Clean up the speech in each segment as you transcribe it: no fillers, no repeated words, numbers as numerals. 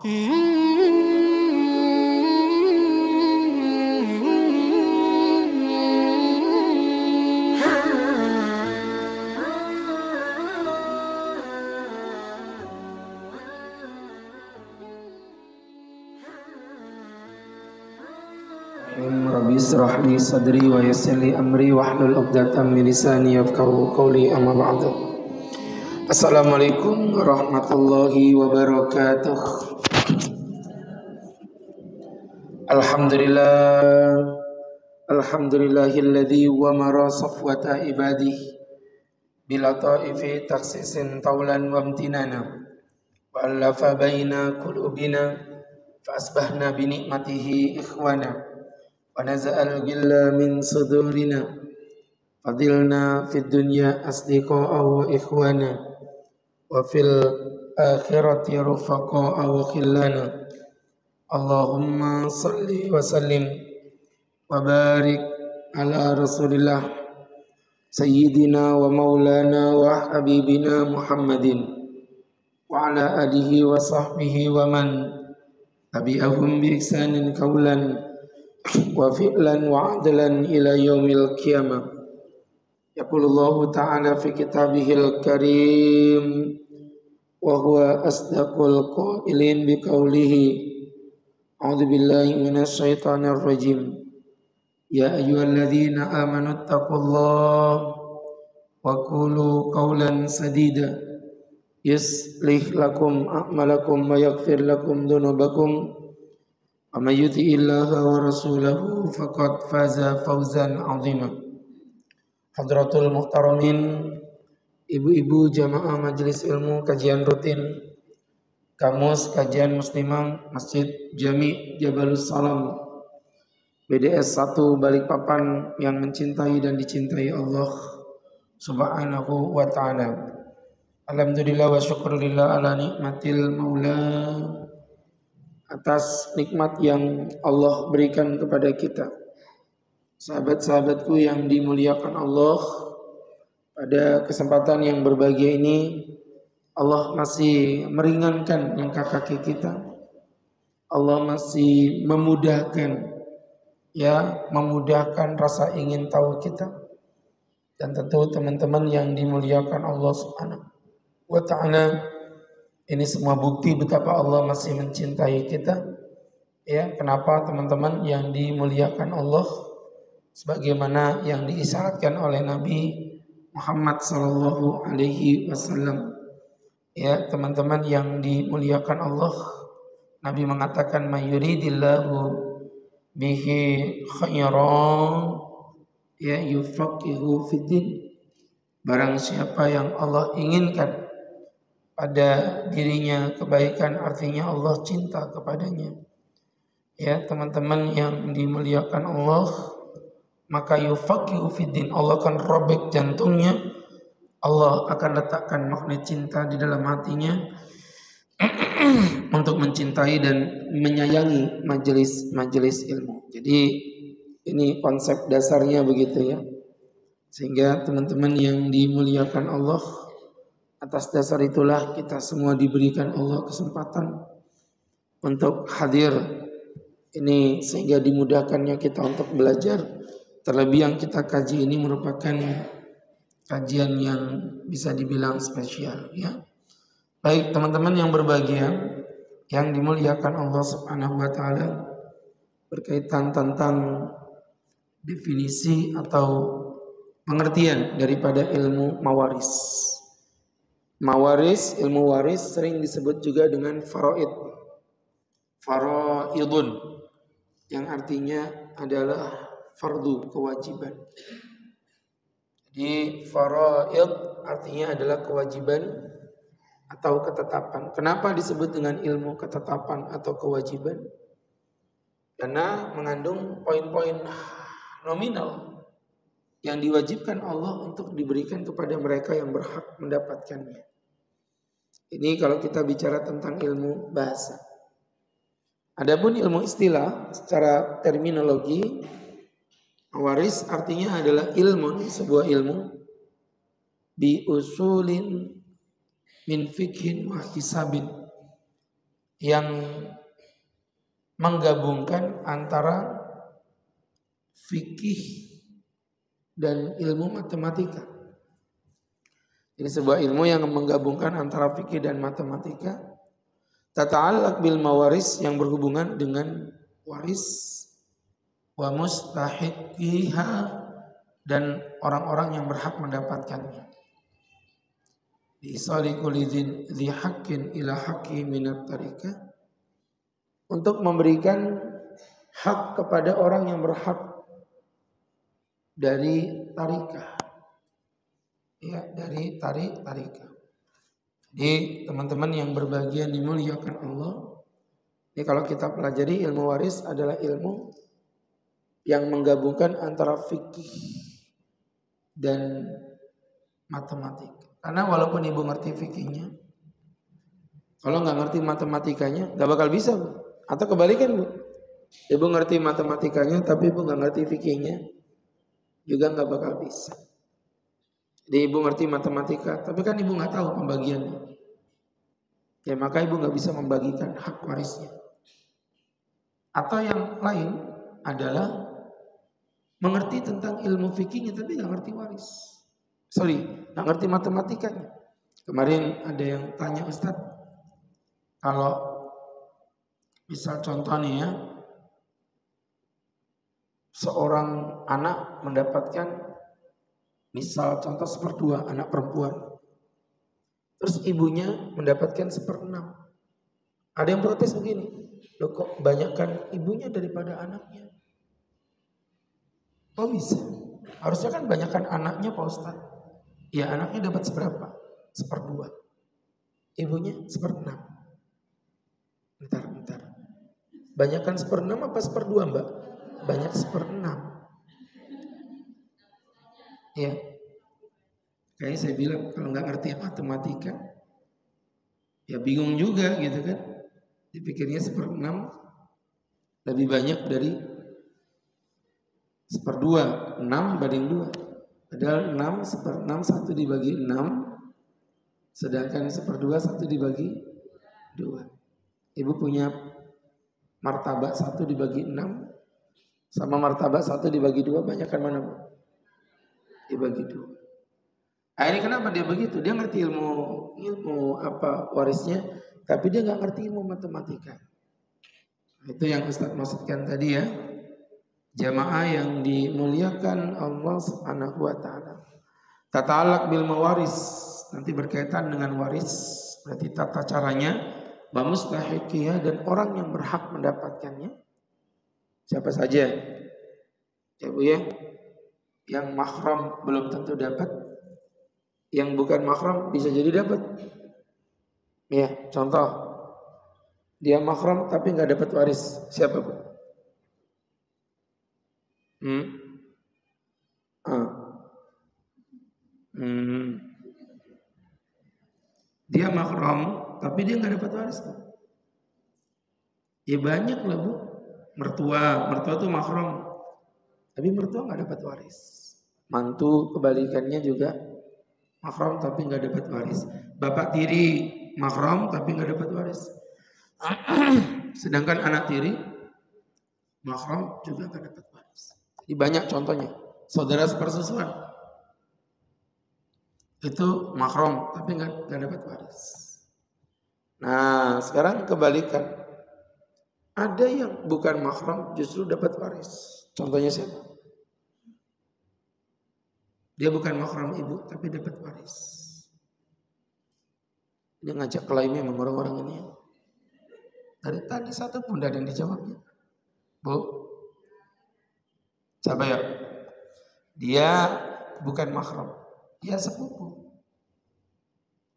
Rabbi israh li sadri wa yassir li amri wahlul 'uqdatam min lisani yafqahu qawli, amma ba'du. Assalamualaikum warahmatullahi wabarakatuh. Alhamdulillahilladzi wa mara safwata ibadihi bila ta'ifi taksisin taulan wa amtinana wa allafa baina qulubina fa asbahna bi ni'matihi ikhwana wa naza'al ghilla min sudurina fadilna fid dunya asdiqa'a wa ikhwana wa fil akhirati rufaqa'a wa khillana. Allahumma salli wa sallim wa barik ala rasulillah sayyidina wa maulana wa habibina Muhammadin wa ala alihi wa sahbihi wa man tabi'ahum bi ihsanin qawlan wa fi'lan wa adlan ila yaumil qiyamah. Yaqulullahu ta'ala fi kitabihil karim wa huwa asdaqul qailin bi qawlihi a'udzu billahi minasy syaithanir rajim. Ya ayyuhalladzina amanu taqullaha wa qulu qawlan sadida yuslih lakum a'malakum wa yaghfir lakum dhunubakum wa may yuti'illaha wa rasulahu faqad faza fawzan 'azima. Hadratul muhtaramin, ibu-ibu jamaah majelis ilmu kajian rutin Kamus Kajian Muslimah Masjid Jami Jabalus Salam BDS 1 Balikpapan yang mencintai dan dicintai Allah Subhanahu wa ta'ala. Alhamdulillah wa syukurillah ala nikmatil maula, atas nikmat yang Allah berikan kepada kita. Sahabat-sahabatku yang dimuliakan Allah, pada kesempatan yang berbahagia ini Allah masih meringankan langkah kaki kita. Allah masih memudahkan rasa ingin tahu kita. Dan tentu teman-teman yang dimuliakan Allah Subhanahu wa ta'ala, ini semua bukti betapa Allah masih mencintai kita. Ya, kenapa teman-teman yang dimuliakan Allah, sebagaimana yang diisyaratkan oleh Nabi Muhammad sallallahu alaihi wasallam. Ya, teman-teman yang dimuliakan Allah, Nabi mengatakan mayuridillahu bihi khairan ya yufaqihu fiddin. Barang siapa yang Allah inginkan pada dirinya kebaikan, artinya Allah cinta kepadanya. Ya, teman-teman yang dimuliakan Allah, maka yufaqihu fiddin, Allah akan robek jantungnya. Allah akan letakkan magnet cinta di dalam hatinya untuk mencintai dan menyayangi majelis ilmu. Jadi ini konsep dasarnya begitu ya. Sehingga teman-teman yang dimuliakan Allah, atas dasar itulah kita semua diberikan Allah kesempatan untuk hadir ini, sehingga dimudahkannya kita untuk belajar. Terlebih yang kita kaji ini merupakan kajian yang bisa dibilang spesial ya. Baik teman-teman yang berbahagia, yang dimuliakan Allah Subhanahu wa ta'ala, berkaitan tentang definisi atau pengertian daripada ilmu mawaris. Mawaris, ilmu waris sering disebut juga dengan faraid. Faraidun, yang artinya adalah fardu, kewajiban. Jadi faraid artinya adalah kewajiban atau ketetapan. Kenapa disebut dengan ilmu ketetapan atau kewajiban? Karena mengandung poin-poin nominal yang diwajibkan Allah untuk diberikan kepada mereka yang berhak mendapatkannya. Ini kalau kita bicara tentang ilmu bahasa. Adapun ilmu istilah secara terminologi, waris artinya adalah ilmun, sebuah ilmu bi usulin min fikhin wa hisabin, yang menggabungkan antara fikih dan ilmu matematika. Ini sebuah ilmu yang menggabungkan antara fikih dan matematika. Tata'allaq bil mawaris, yang berhubungan dengan waris, wa mustahiqiha, dan orang-orang yang berhak mendapatkannya. Bi isali kulli dzi haqqin ila haqqi minat tarikah, untuk memberikan hak kepada orang yang berhak dari tarikah. Ya, dari tarikah. Jadi teman-teman yang berbahagia dimuliakan Allah, ini kalau kita pelajari ilmu waris adalah ilmu yang menggabungkan antara fikih dan matematika. Karena walaupun ibu ngerti fikihnya, kalau nggak ngerti matematikanya nggak bakal bisa, Bu. Atau kebalikan, Bu. Ibu ngerti matematikanya tapi ibu nggak ngerti fikihnya, juga nggak bakal bisa. Jadi ibu ngerti matematika, tapi kan ibu nggak tahu pembagiannya. Ya maka ibu nggak bisa membagikan hak warisnya. Atau yang lain adalah mengerti tentang ilmu fikihnya tapi nggak ngerti waris. Nggak ngerti matematikanya. Kemarin ada yang tanya, Ustadz, kalau misal contoh nih ya, seorang anak mendapatkan misal contoh 1/2 anak perempuan. Terus ibunya mendapatkan 1/6. Ada yang protes begini, loh kok banyakkan ibunya daripada anaknya? Oh bisa? Harusnya kan banyakkan anaknya Pak Ustaz. Ya anaknya dapat seberapa? 1/2. Ibunya 1/6. Bentar. Banyakkan 1/6 apa 1/2 Mbak? Banyak 1/6. Ya, kayak saya bilang kalau nggak ngerti matematika, ya bingung juga gitu kan. Dipikirnya 1/6 lebih banyak dari 1/2, 6 banding 2. Padahal 6 1/6 1 dibagi 6, sedangkan 1/2 1 dibagi 2. Ibu punya martabak 1 dibagi 6 sama martabak 1 dibagi 2, banyakkan mana, Bu? Dibagi 2. Nah, ini kenapa dia begitu? Dia ngerti ilmu apa warisnya, tapi dia nggak ngerti ilmu matematika. Itu yang Ustaz maksudkan tadi ya. Jamaah yang dimuliakan Allah Subhanahu wa taala. Tata'allaq bil mawaris, nanti berkaitan dengan waris, berarti tata caranya, wa mustahiqiha, dan orang yang berhak mendapatkannya. Siapa saja? Ya Bu ya. Yang mahram belum tentu dapat, yang bukan mahram bisa jadi dapat. Ya, contoh, dia mahram tapi nggak dapat waris, siapa Bu? Dia mahram tapi dia nggak dapat waris, Bu. Ya banyak lah Bu. Mertua tuh mahram, tapi mertua nggak dapat waris. Mantu kebalikannya juga mahram tapi nggak dapat waris. Bapak tiri mahram tapi nggak dapat waris. Sedangkan anak tiri mahram juga nggak dapat waris. Jadi banyak contohnya. Saudara sepersusuan itu mahram tapi nggak dapat waris. Nah sekarang kebalikan. Ada yang bukan mahram justru dapat waris. Contohnya siapa? Dia bukan mahram ibu tapi dapat waris. Dia ngajak klaimnya memang orang-orang ini. Dari tadi satu pun tidak ada yang dijawabnya. Bu, siapa ya? Dia bukan mahram. Dia sepupu.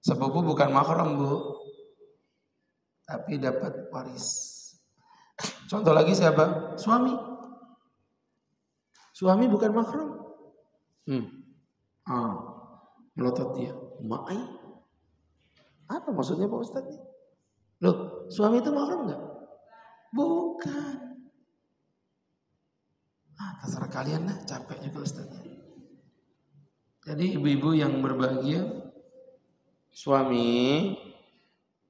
Sepupu bukan mahram Bu, tapi dapat waris. Contoh lagi siapa? Suami. Suami bukan mahram. Melotot dia. Ma'ai. Apa maksudnya Pak Ustadz? Loh, suami itu mahram enggak? Bukan. Terserah kalian lah, capek juga Ustadz. Jadi ibu-ibu yang berbahagia, suami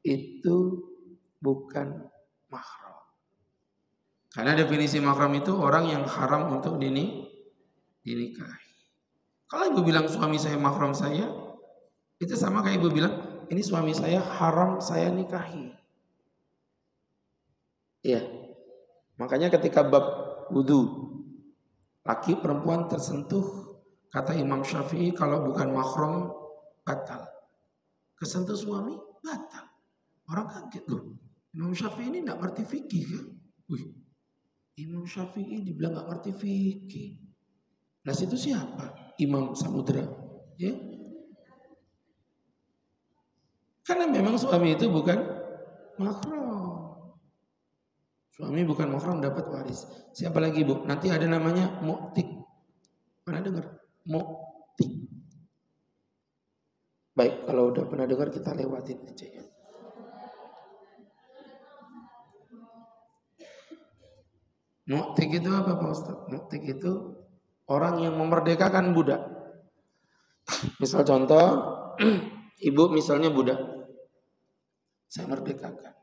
itu bukan mahram. Karena definisi mahram itu orang yang haram untuk dinikahi. Kalau ibu bilang suami saya mahram saya, itu sama kayak ibu bilang ini suami saya haram saya nikahi. Iya. Makanya ketika bab wudu, laki perempuan tersentuh, kata Imam Syafi'i kalau bukan mahram batal. Kesentuh suami batal. Orang kaget loh. Imam Syafi'i ini enggak ngerti fikih kan? Imam Syafi'i dibilang enggak ngerti fikih. Nah situ siapa? Imam Samudra. Ya. Karena memang suami itu bukan mahram. Suami bukan mahram dapat waris. Siapa lagi bu? Nanti ada namanya mu'tik. Pernah dengar? Mu'tik. Baik, kalau udah pernah dengar kita lewatin aja ya. Mu'tik itu apa Pak Ustaz? Mu'tik itu orang yang memerdekakan budak. Misal contoh, ibu misalnya budak. Saya merdekakan.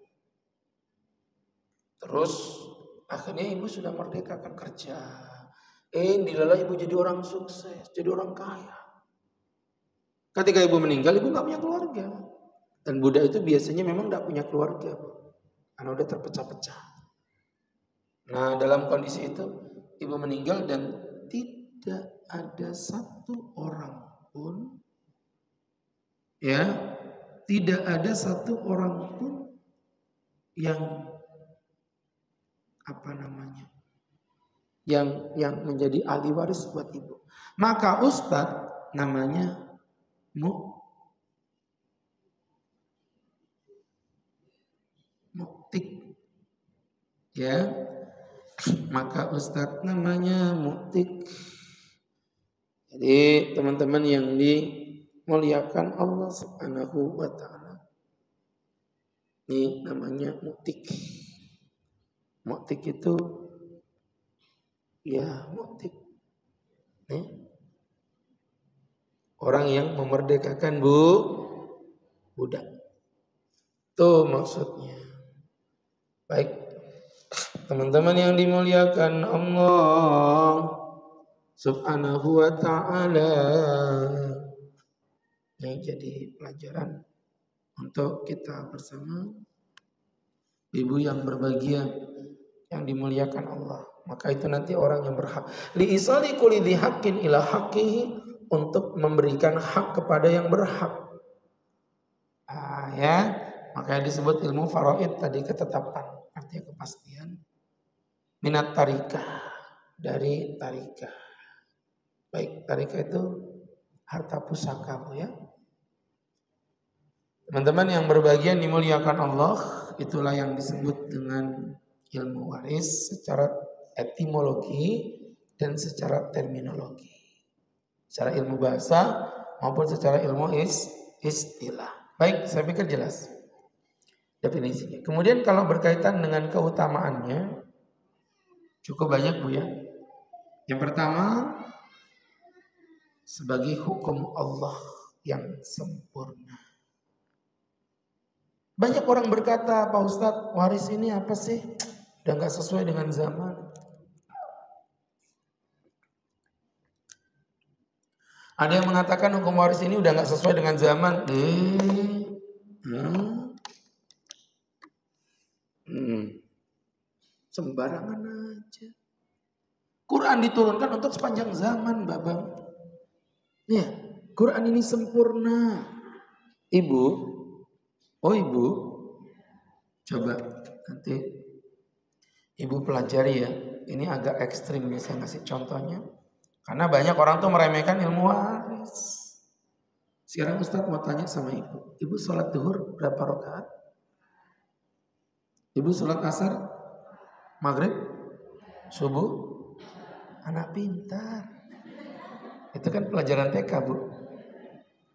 Terus akhirnya ibu sudah merdekakan kerja. Dilala ibu jadi orang sukses, jadi orang kaya. Ketika ibu meninggal, ibu gak punya keluarga. Dan budak itu biasanya memang gak punya keluarga, karena udah terpecah-pecah. Nah dalam kondisi itu, ibu meninggal dan tidak ada satu orang pun, ya, tidak ada satu orang pun yang yang menjadi ahli waris buat ibu. Maka ustadz namanya mu'tik, ya. Maka ustadz namanya mu'tik. Jadi teman-teman yang dimuliakan Allah Subhanahu wa ta'ala, ini namanya mu'tik. Mu'tik itu ya mu'tik. Orang yang memerdekakan budak. Itu maksudnya. Baik. Teman-teman yang dimuliakan Allah Subhanahu wa ta'ala, ini jadi pelajaran untuk kita bersama. Ibu yang berbahagia yang dimuliakan Allah, maka itu nanti orang yang berhak li isali kulli dzi haqqin ila haqqihi, untuk memberikan hak kepada yang berhak. Ya, makanya disebut ilmu faraid tadi, ketetapan, artinya kepastian. Minat tarikah, dari tarikah. Baik, tarikah itu harta pusaka, Bu ya. Teman-teman yang berbahagia dimuliakan Allah, itulah yang disebut dengan ilmu waris secara etimologi dan secara terminologi. Secara ilmu bahasa maupun secara ilmu istilah. Baik, saya pikir jelas definisinya. Kemudian kalau berkaitan dengan keutamaannya cukup banyak Bu ya. Yang pertama, sebagai hukum Allah yang sempurna. Banyak orang berkata, Pak Ustadz, waris ini apa sih? Udah gak sesuai dengan zaman. Ada yang mengatakan hukum waris ini udah gak sesuai dengan zaman. Sembarangan aja. Quran diturunkan untuk sepanjang zaman, Babang. Ya, Quran ini sempurna. Ibu, coba nanti ibu pelajari ya. Ini agak ekstrim nih saya ngasih contohnya. Karena banyak orang tuh meremehkan ilmu waris. Sekarang Ustadz mau tanya sama ibu. Ibu sholat duhur berapa rakaat? Ibu sholat asar, maghrib, subuh? Anak pintar. Itu kan pelajaran TK, Bu.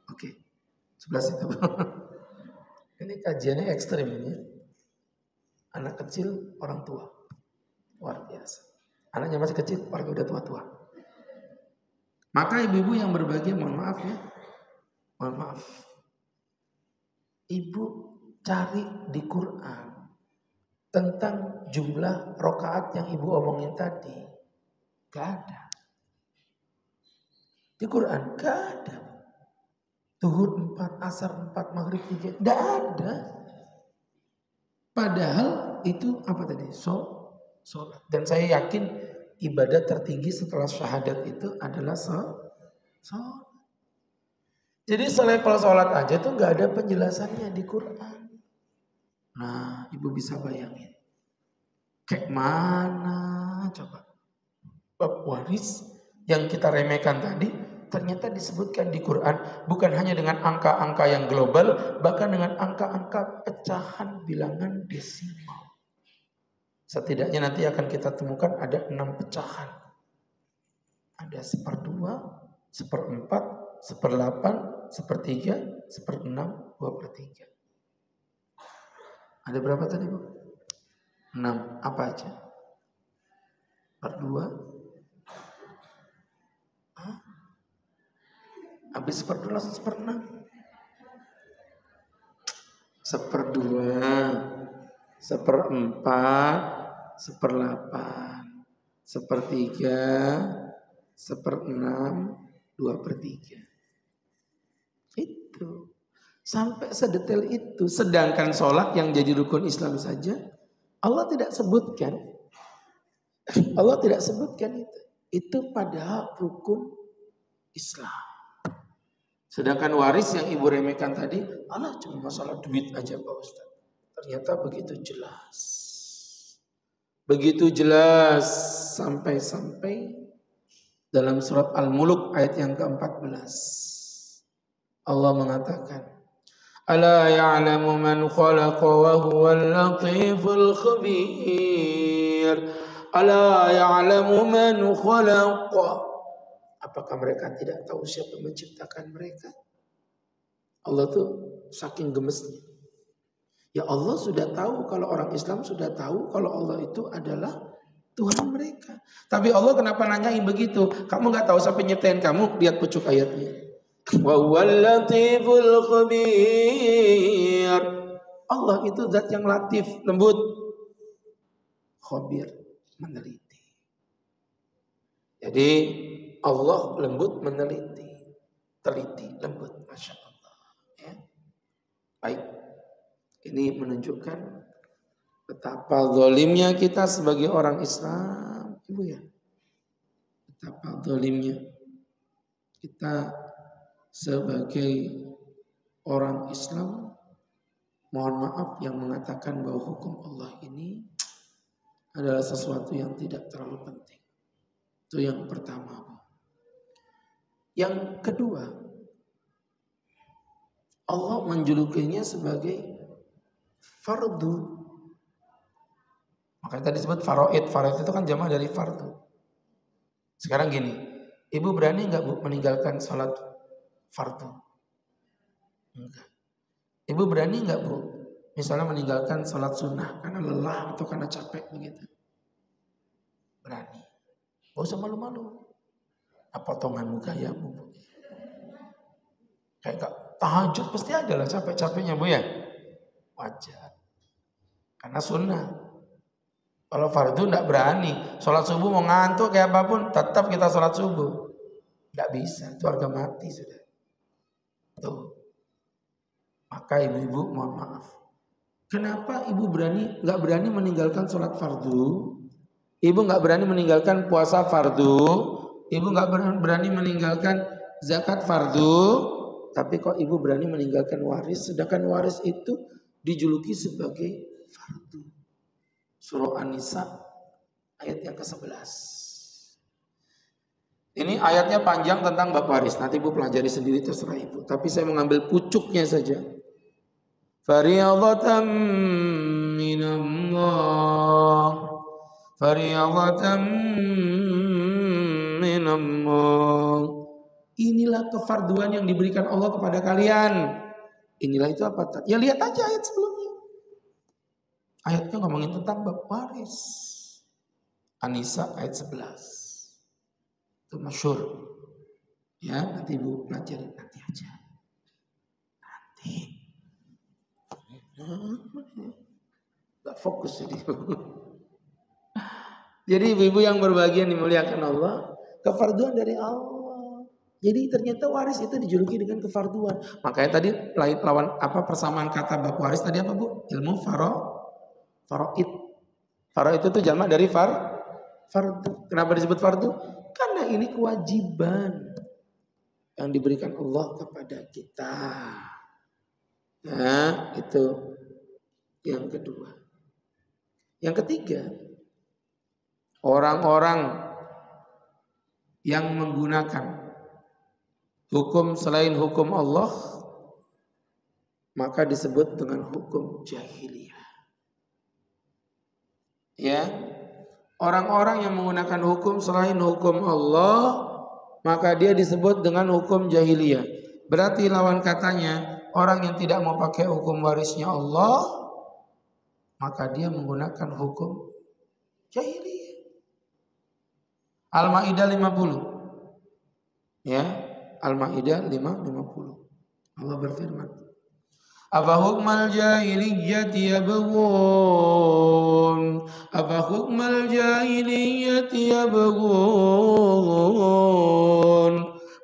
Oke, sebelah situ. Ini kajiannya ekstrim ini. Anak kecil, orang tua. Luar biasa. Anaknya masih kecil, orang udah tua-tua. Maka ibu-ibu yang berbahagia, mohon maaf ya. Mohon maaf. Ibu cari di Quran. tentang jumlah rakaat yang ibu omongin tadi. Gak ada. Di Quran gak ada. Zuhur 4, asar 4, maghrib 3. Gak ada. Padahal itu apa tadi? Sholat. Dan saya yakin ibadah tertinggi setelah syahadat itu adalah sholat. Jadi selevel sholat aja tuh gak ada penjelasannya di Quran. Nah, ibu bisa bayangin. Kayak mana coba? Bab waris yang kita remehkan tadi ternyata disebutkan di Quran bukan hanya dengan angka-angka yang global, bahkan dengan angka-angka pecahan bilangan desimal. Setidaknya nanti akan kita temukan ada 6 pecahan. Ada 1/2, 1/4, 1/8, 1/3, 1/6, 2/3. Ada berapa tadi, Bu? 6. Apa aja? 1/2. Habis 1/2 langsung 1/6. 1/2, 1/4, 1/8, 1/3, 1/6, 2/3. Itu. Sampai sedetail itu. Sedangkan sholat yang jadi rukun Islam saja Allah tidak sebutkan. Allah tidak sebutkan itu. Itu padahal rukun Islam. Sedangkan waris yang ibu remehkan tadi, Allah cuma masalah duit aja Pak Ustaz. Ternyata begitu jelas. Begitu jelas sampai dalam surat Al-Mulk ayat yang ke-14. Allah mengatakan, Ala ya'lamu man khalaqa wa huwal latiful khabir. Ala ya'lamu man khalaqa. Apakah mereka tidak tahu siapa yang menciptakan mereka? Allah tuh saking gemesnya. Ya Allah sudah tahu, kalau orang Islam sudah tahu kalau Allah itu adalah Tuhan mereka. Tapi Allah kenapa nanyain begitu? Kamu gak tahu siapa nyiptain kamu? Lihat pucuk ayatnya. Wa huwal latiful khabir. Allah itu zat yang latif, lembut. Khabir, meneliti. Jadi Allah lembut meneliti, teliti, lembut, masya Allah. Ya. Baik, ini menunjukkan betapa zalimnya kita sebagai orang Islam, ibu ya. Betapa zalimnya kita sebagai orang Islam, mohon maaf yang mengatakan bahwa hukum Allah ini adalah sesuatu yang tidak terlalu penting. Itu yang pertama. Yang kedua, Allah menjulukinya sebagai fardu. Makanya tadi disebut faraid. Faraid itu kan jamaah dari fardu. Sekarang gini, ibu berani nggak Bu meninggalkan sholat fardu? Enggak. Ibu berani nggak Bu misalnya meninggalkan sholat sunnah karena lelah atau karena capek begitu? Berani. Gak usah malu-malu. Potonganmu gayamu Bu. Kayak tahajud pasti ada lah capek-capeknya Bu ya. Wajar. Karena sunnah. Kalau fardu enggak berani. Sholat subuh mau ngantuk kayak apapun tetap kita sholat subuh. Enggak bisa. Itu harga mati sudah. Tuh. Maka ibu-ibu mohon maaf. Kenapa ibu enggak berani meninggalkan sholat fardu? Ibu enggak berani meninggalkan puasa fardu? Ibu nggak berani meninggalkan zakat fardu, tapi kok ibu berani meninggalkan waris, sedangkan waris itu dijuluki sebagai fardu. Surah An-Nisa ayat yang ke-11. Ini ayatnya panjang tentang bab waris. Nanti ibu pelajari sendiri terserah ibu. Tapi saya mengambil pucuknya saja. Fariyadatan minallah. Fariyadatan minallah. Inilah kefarduan yang diberikan Allah kepada kalian. Inilah itu apa? Ya lihat aja ayat sebelumnya. Ayatnya ngomongin tentang bab waris. An-Nisa ayat 11. Itu masyhur. Ya, nanti ibu pelajarin nanti aja. Nanti. Gak fokus jadi. Jadi ibu-ibu yang berbahagia dimuliakan Allah, kefarduan dari Allah. Jadi ternyata waris itu dijuluki dengan kefarduan. Makanya tadi lawan apa persamaan kata bab waris tadi apa Bu? Ilmu faraid. Faraid itu jamak dari fardu. Kenapa disebut fardu? Karena ini kewajiban yang diberikan Allah kepada kita. Nah, itu yang kedua. Yang ketiga, orang-orang yang menggunakan hukum selain hukum Allah maka disebut dengan hukum jahiliyah. Ya, orang-orang yang menggunakan hukum selain hukum Allah maka dia disebut dengan hukum jahiliyah. Berarti lawan katanya orang yang tidak mau pakai hukum warisnya Allah maka dia menggunakan hukum jahiliyah. Al-Maidah 50. Ya, Al-Maidah 50. Allah berfirman, "Afa hukmal jahiliyyati yabghun? Afa hukmal jahiliyyati yabghun?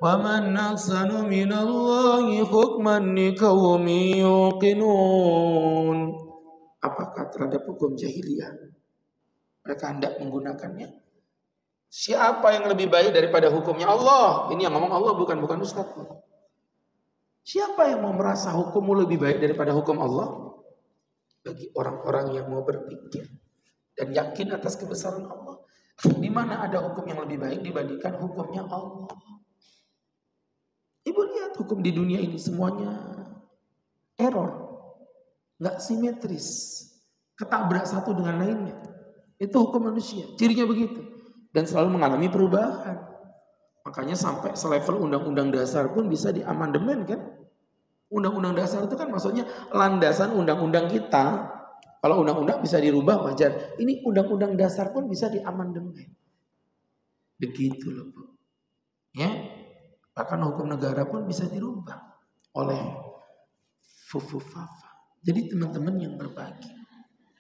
Wa man ahsanu minallahi hukman liqaumin yuqinun." Apakah terhadap hukum jahiliyah mereka hendak menggunakannya? Siapa yang lebih baik daripada hukumnya Allah? Ini yang ngomong Allah, bukan Ustaz. Siapa yang mau merasa hukummu lebih baik daripada hukum Allah? Bagi orang-orang yang mau berpikir dan yakin atas kebesaran Allah, di mana ada hukum yang lebih baik dibandingkan hukumnya Allah? Ibu lihat hukum di dunia ini semuanya error, nggak simetris, ketabrak satu dengan lainnya. Itu hukum manusia, cirinya begitu. Dan selalu mengalami perubahan. Makanya sampai selevel undang-undang dasar pun bisa diamandemen kan. Undang-undang dasar itu kan maksudnya landasan undang-undang kita. Kalau undang-undang bisa dirubah wajar. Ini undang-undang dasar pun bisa diamandemen. Begitu loh Bu. Ya. Bahkan hukum negara pun bisa dirubah oleh Fufufafa. Jadi teman-teman yang berbagi.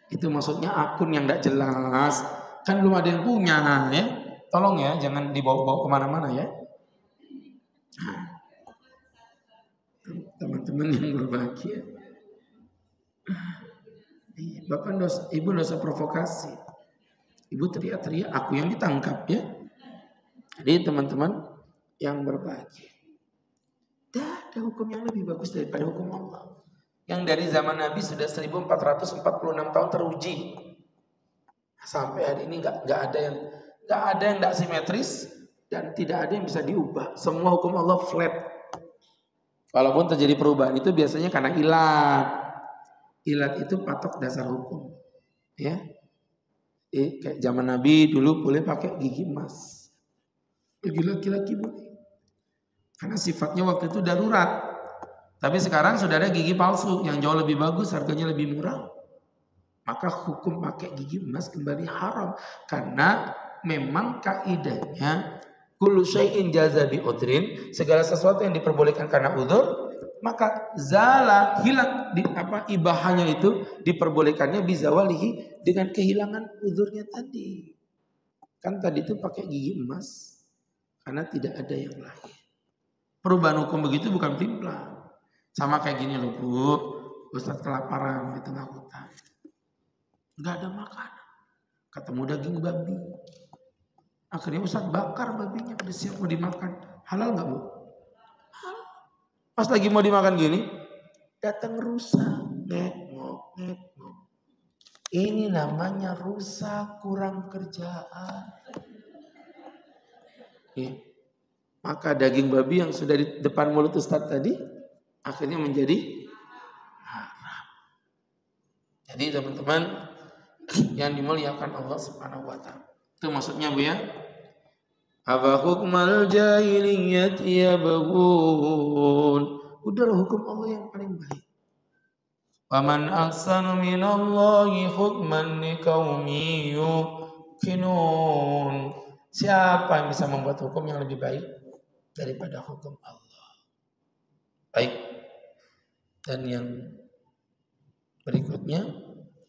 Itu maksudnya akun yang tidak jelas. Kan belum ada yang punya ya. Tolong ya jangan dibawa-bawa kemana-mana ya. Teman-teman yang berbahagia. Bapak ibu nggak usah provokasi. Ibu teriak-teriak aku yang ditangkap ya. Jadi teman-teman yang berbahagia. Tidak ada hukum yang lebih bagus daripada hukum Allah. Yang dari zaman Nabi sudah 1446 tahun teruji. Sampai hari ini nggak ada yang nggak simetris dan tidak ada yang bisa diubah. Semua hukum Allah flat. Walaupun terjadi perubahan itu biasanya karena ilat. Ilat itu patok dasar hukum. Ya. Kayak zaman Nabi dulu boleh pakai gigi emas. Bagi laki-laki boleh. Karena sifatnya waktu itu darurat. Tapi sekarang sudah ada gigi palsu yang jauh lebih bagus, harganya lebih murah. Maka hukum pakai gigi emas kembali haram. Karena memang kaidahnya kullu syai'in jaza bi udrin, segala sesuatu yang diperbolehkan karena udzur, maka zala hilang ibahanya itu diperbolehkannya bizawalihi dengan kehilangan udzurnya tadi. Kan tadi itu pakai gigi emas karena tidak ada yang lain. Perubahan hukum begitu bukan timplang. Sama kayak gini loh Bu, Ustadz kelaparan di tengah hutan. Gak ada makanan. Ketemu daging babi. Akhirnya Ustadz bakar babinya, udah siap mau dimakan. Halal gak Bu? Halal. Pas lagi mau dimakan gini, datang rusa. Ngek-ngok. Ini namanya rusa kurang kerjaan. Ya. Maka daging babi yang sudah di depan mulut Ustadz tadi, akhirnya menjadi haram. Jadi teman-teman yang dimuliakan Allah Subhanahu wa taala. Itu maksudnya Bu ya. Afa hukmal jahiliyyati yabghun. Udahlah hukum Allah yang paling baik. Wa man ahsanu minallahi hukman liqaumin yuqinun. Siapa yang bisa membuat hukum yang lebih baik daripada hukum Allah? Baik. Dan yang berikutnya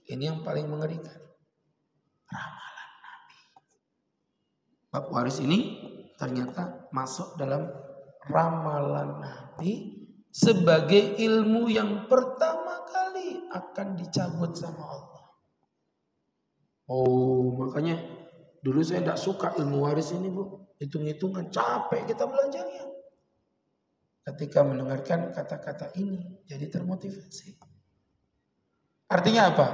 Ini yang paling mengerikan. Ramalan Nabi. Bab waris ini ternyata masuk dalam ramalan Nabi sebagai ilmu yang pertama kali akan dicabut sama Allah. Oh, makanya dulu saya tidak suka ilmu waris ini, Bu. Hitung-hitungan, capek kita belajarnya. Ketika mendengarkan kata-kata ini, jadi termotivasi. Artinya apa?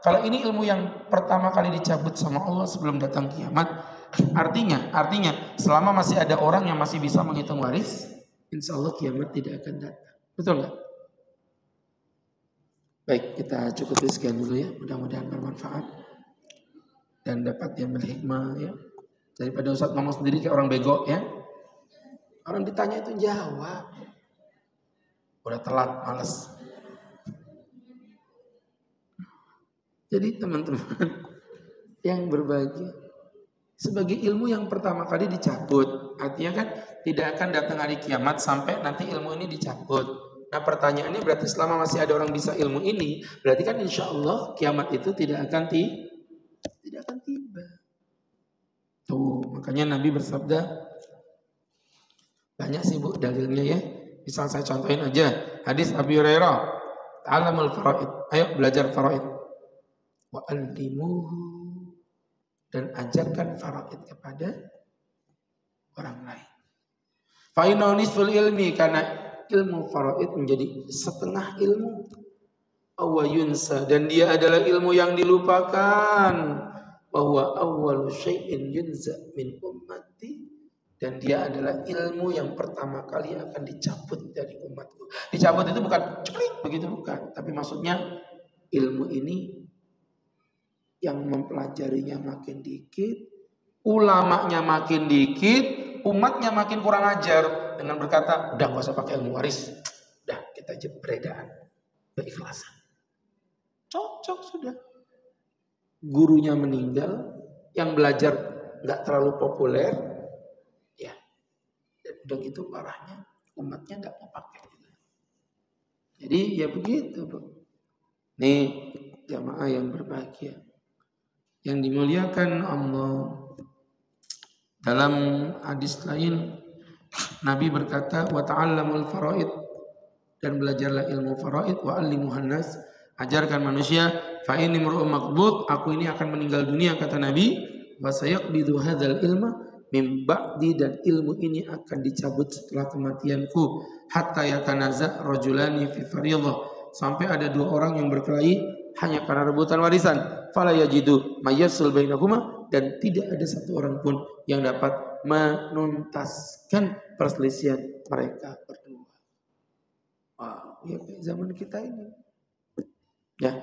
Kalau ini ilmu yang pertama kali dicabut sama Allah sebelum datang kiamat, artinya selama masih ada orang yang masih bisa menghitung waris, insya Allah kiamat tidak akan datang. Betul nggak? Baik, kita cukup sekian dulu ya. Mudah-mudahan bermanfaat dan dapat diambil hikmah ya. Daripada Ustaz ngomong sendiri kayak orang bego ya. Orang ditanya itu jawab. Udah telat, malas. Jadi teman-teman yang berbahagia, sebagai ilmu yang pertama kali dicabut, artinya kan tidak akan datang hari kiamat sampai nanti ilmu ini dicabut. Nah pertanyaannya berarti selama masih ada orang bisa ilmu ini, berarti kan insya Allah kiamat itu tidak akan tiba. Tuh makanya Nabi bersabda, banyak sih Bu dalilnya ya. Misal saya contohin aja hadis Abi Hurairah, ta'allamul faraid, ayo belajar faraid. Wa'allimuhu, dan ajarkan faraid kepada orang lain. Fa'innahu nisful ilmi, karena ilmu faraid menjadi setengah ilmu. Awayunsa, dan dia adalah ilmu yang dilupakan. Bahwa awwalu syai'in yunza min ummati, dan dia adalah ilmu yang pertama kali akan dicabut dari umatku. Dicabut itu bukan ceklik begitu, bukan, tapi maksudnya ilmu ini yang mempelajarinya makin dikit, ulamanya makin dikit, umatnya makin kurang ajar dengan berkata, udah gak usah pakai ilmu waris, udah kita jebredaan, keikhlasan. Cocok sudah. Gurunya meninggal, yang belajar gak terlalu populer, ya, dan udah gitu parahnya umatnya gak mau pakai. Jadi ya begitu, Bu. Nih jamaah yang berbahagia, yang dimuliakan Allah. Dalam hadis lain Nabi berkata, wa ta'allamul faraid, dan belajarlah ilmu faraid, wa 'allimuhan nas, ajarkan manusia, fa inni mar'um maqbud, aku ini akan meninggal dunia kata Nabi, wa sayaqbidu hadzal ilma min ba'di, dan ilmu ini akan dicabut setelah kematianku, hatta yatanaza rajulani fi fardhah, sampai ada dua orang yang berkelahi hanya karena rebutan warisan. Fala yajidu mayyasul bainahuma, dan tidak ada satu orang pun yang dapat menuntaskan perselisihan mereka berdua. Wow, ya kayak zaman kita ini. Ya,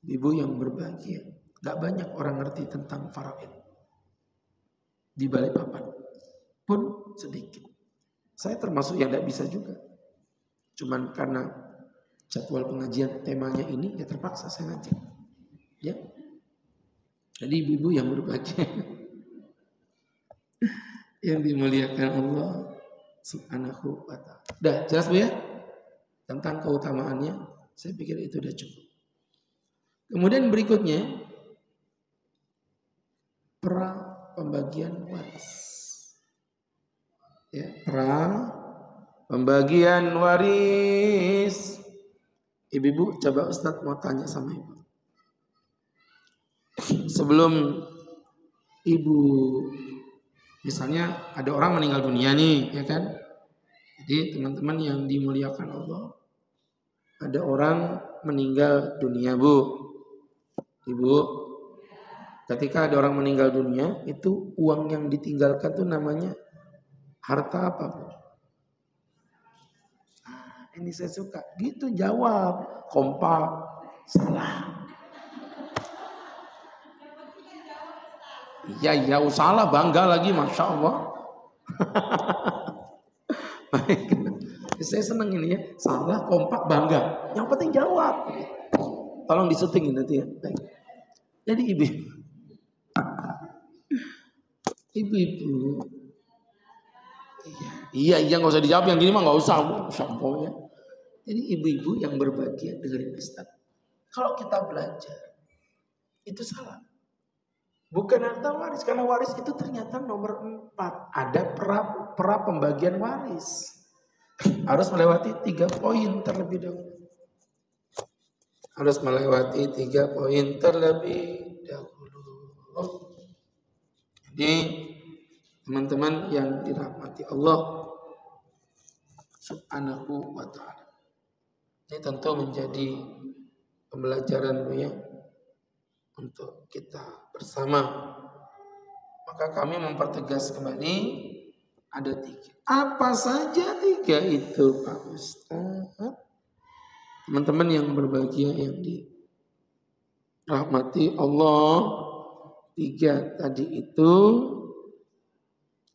ibu yang berbahagia, gak banyak orang ngerti tentang faraid. Di balik papan pun sedikit. Saya termasuk yang gak bisa juga. Cuman karena jadwal pengajian temanya ini, ya terpaksa saya ngaji. Ya. Jadi ibu-ibu yang berbahagia, yang dimuliakan Allah Subhanahu wa ta'ala. Udah jelas Bu ya? Tentang keutamaannya, saya pikir itu udah cukup. Kemudian berikutnya, pra pembagian waris. Ya, pra pembagian waris. Ibu-ibu, coba Ustadz mau tanya sama ibu. Sebelum ibu, misalnya ada orang meninggal dunia nih, ya kan? Jadi teman-teman yang dimuliakan Allah, ada orang meninggal dunia, Bu. Ibu, ketika ada orang meninggal dunia, itu uang yang ditinggalkan tuh namanya harta apa, Bu? Ini saya suka. Gitu jawab. Kompak. Salah. Iya, salah. Bangga lagi. Masya Allah. Baik. Saya senang ini ya. Salah, kompak, bangga. Yang penting jawab. Tolong disettingin nanti ya. Baik. Jadi ibu-ibu. Iya, nggak usah dijawab. Yang gini mah nggak usah. Pokoknya. Jadi ibu-ibu yang berbahagia dengerin Ustaz. Kalau kita belajar, itu salah. Bukan harta waris, karena waris itu ternyata nomor 4. Ada pra pembagian waris. Harus melewati 3 poin terlebih dahulu. Harus melewati 3 poin terlebih dahulu. Jadi teman-teman yang dirahmati Allah Subhanahu wa ta'ala, ini tentu menjadi pembelajaran ya untuk kita bersama. Maka kami mempertegas kembali ada 3. Apa saja 3 itu Pak Ustaz? Teman-teman yang berbahagia yang dirahmati Allah, 3 tadi itu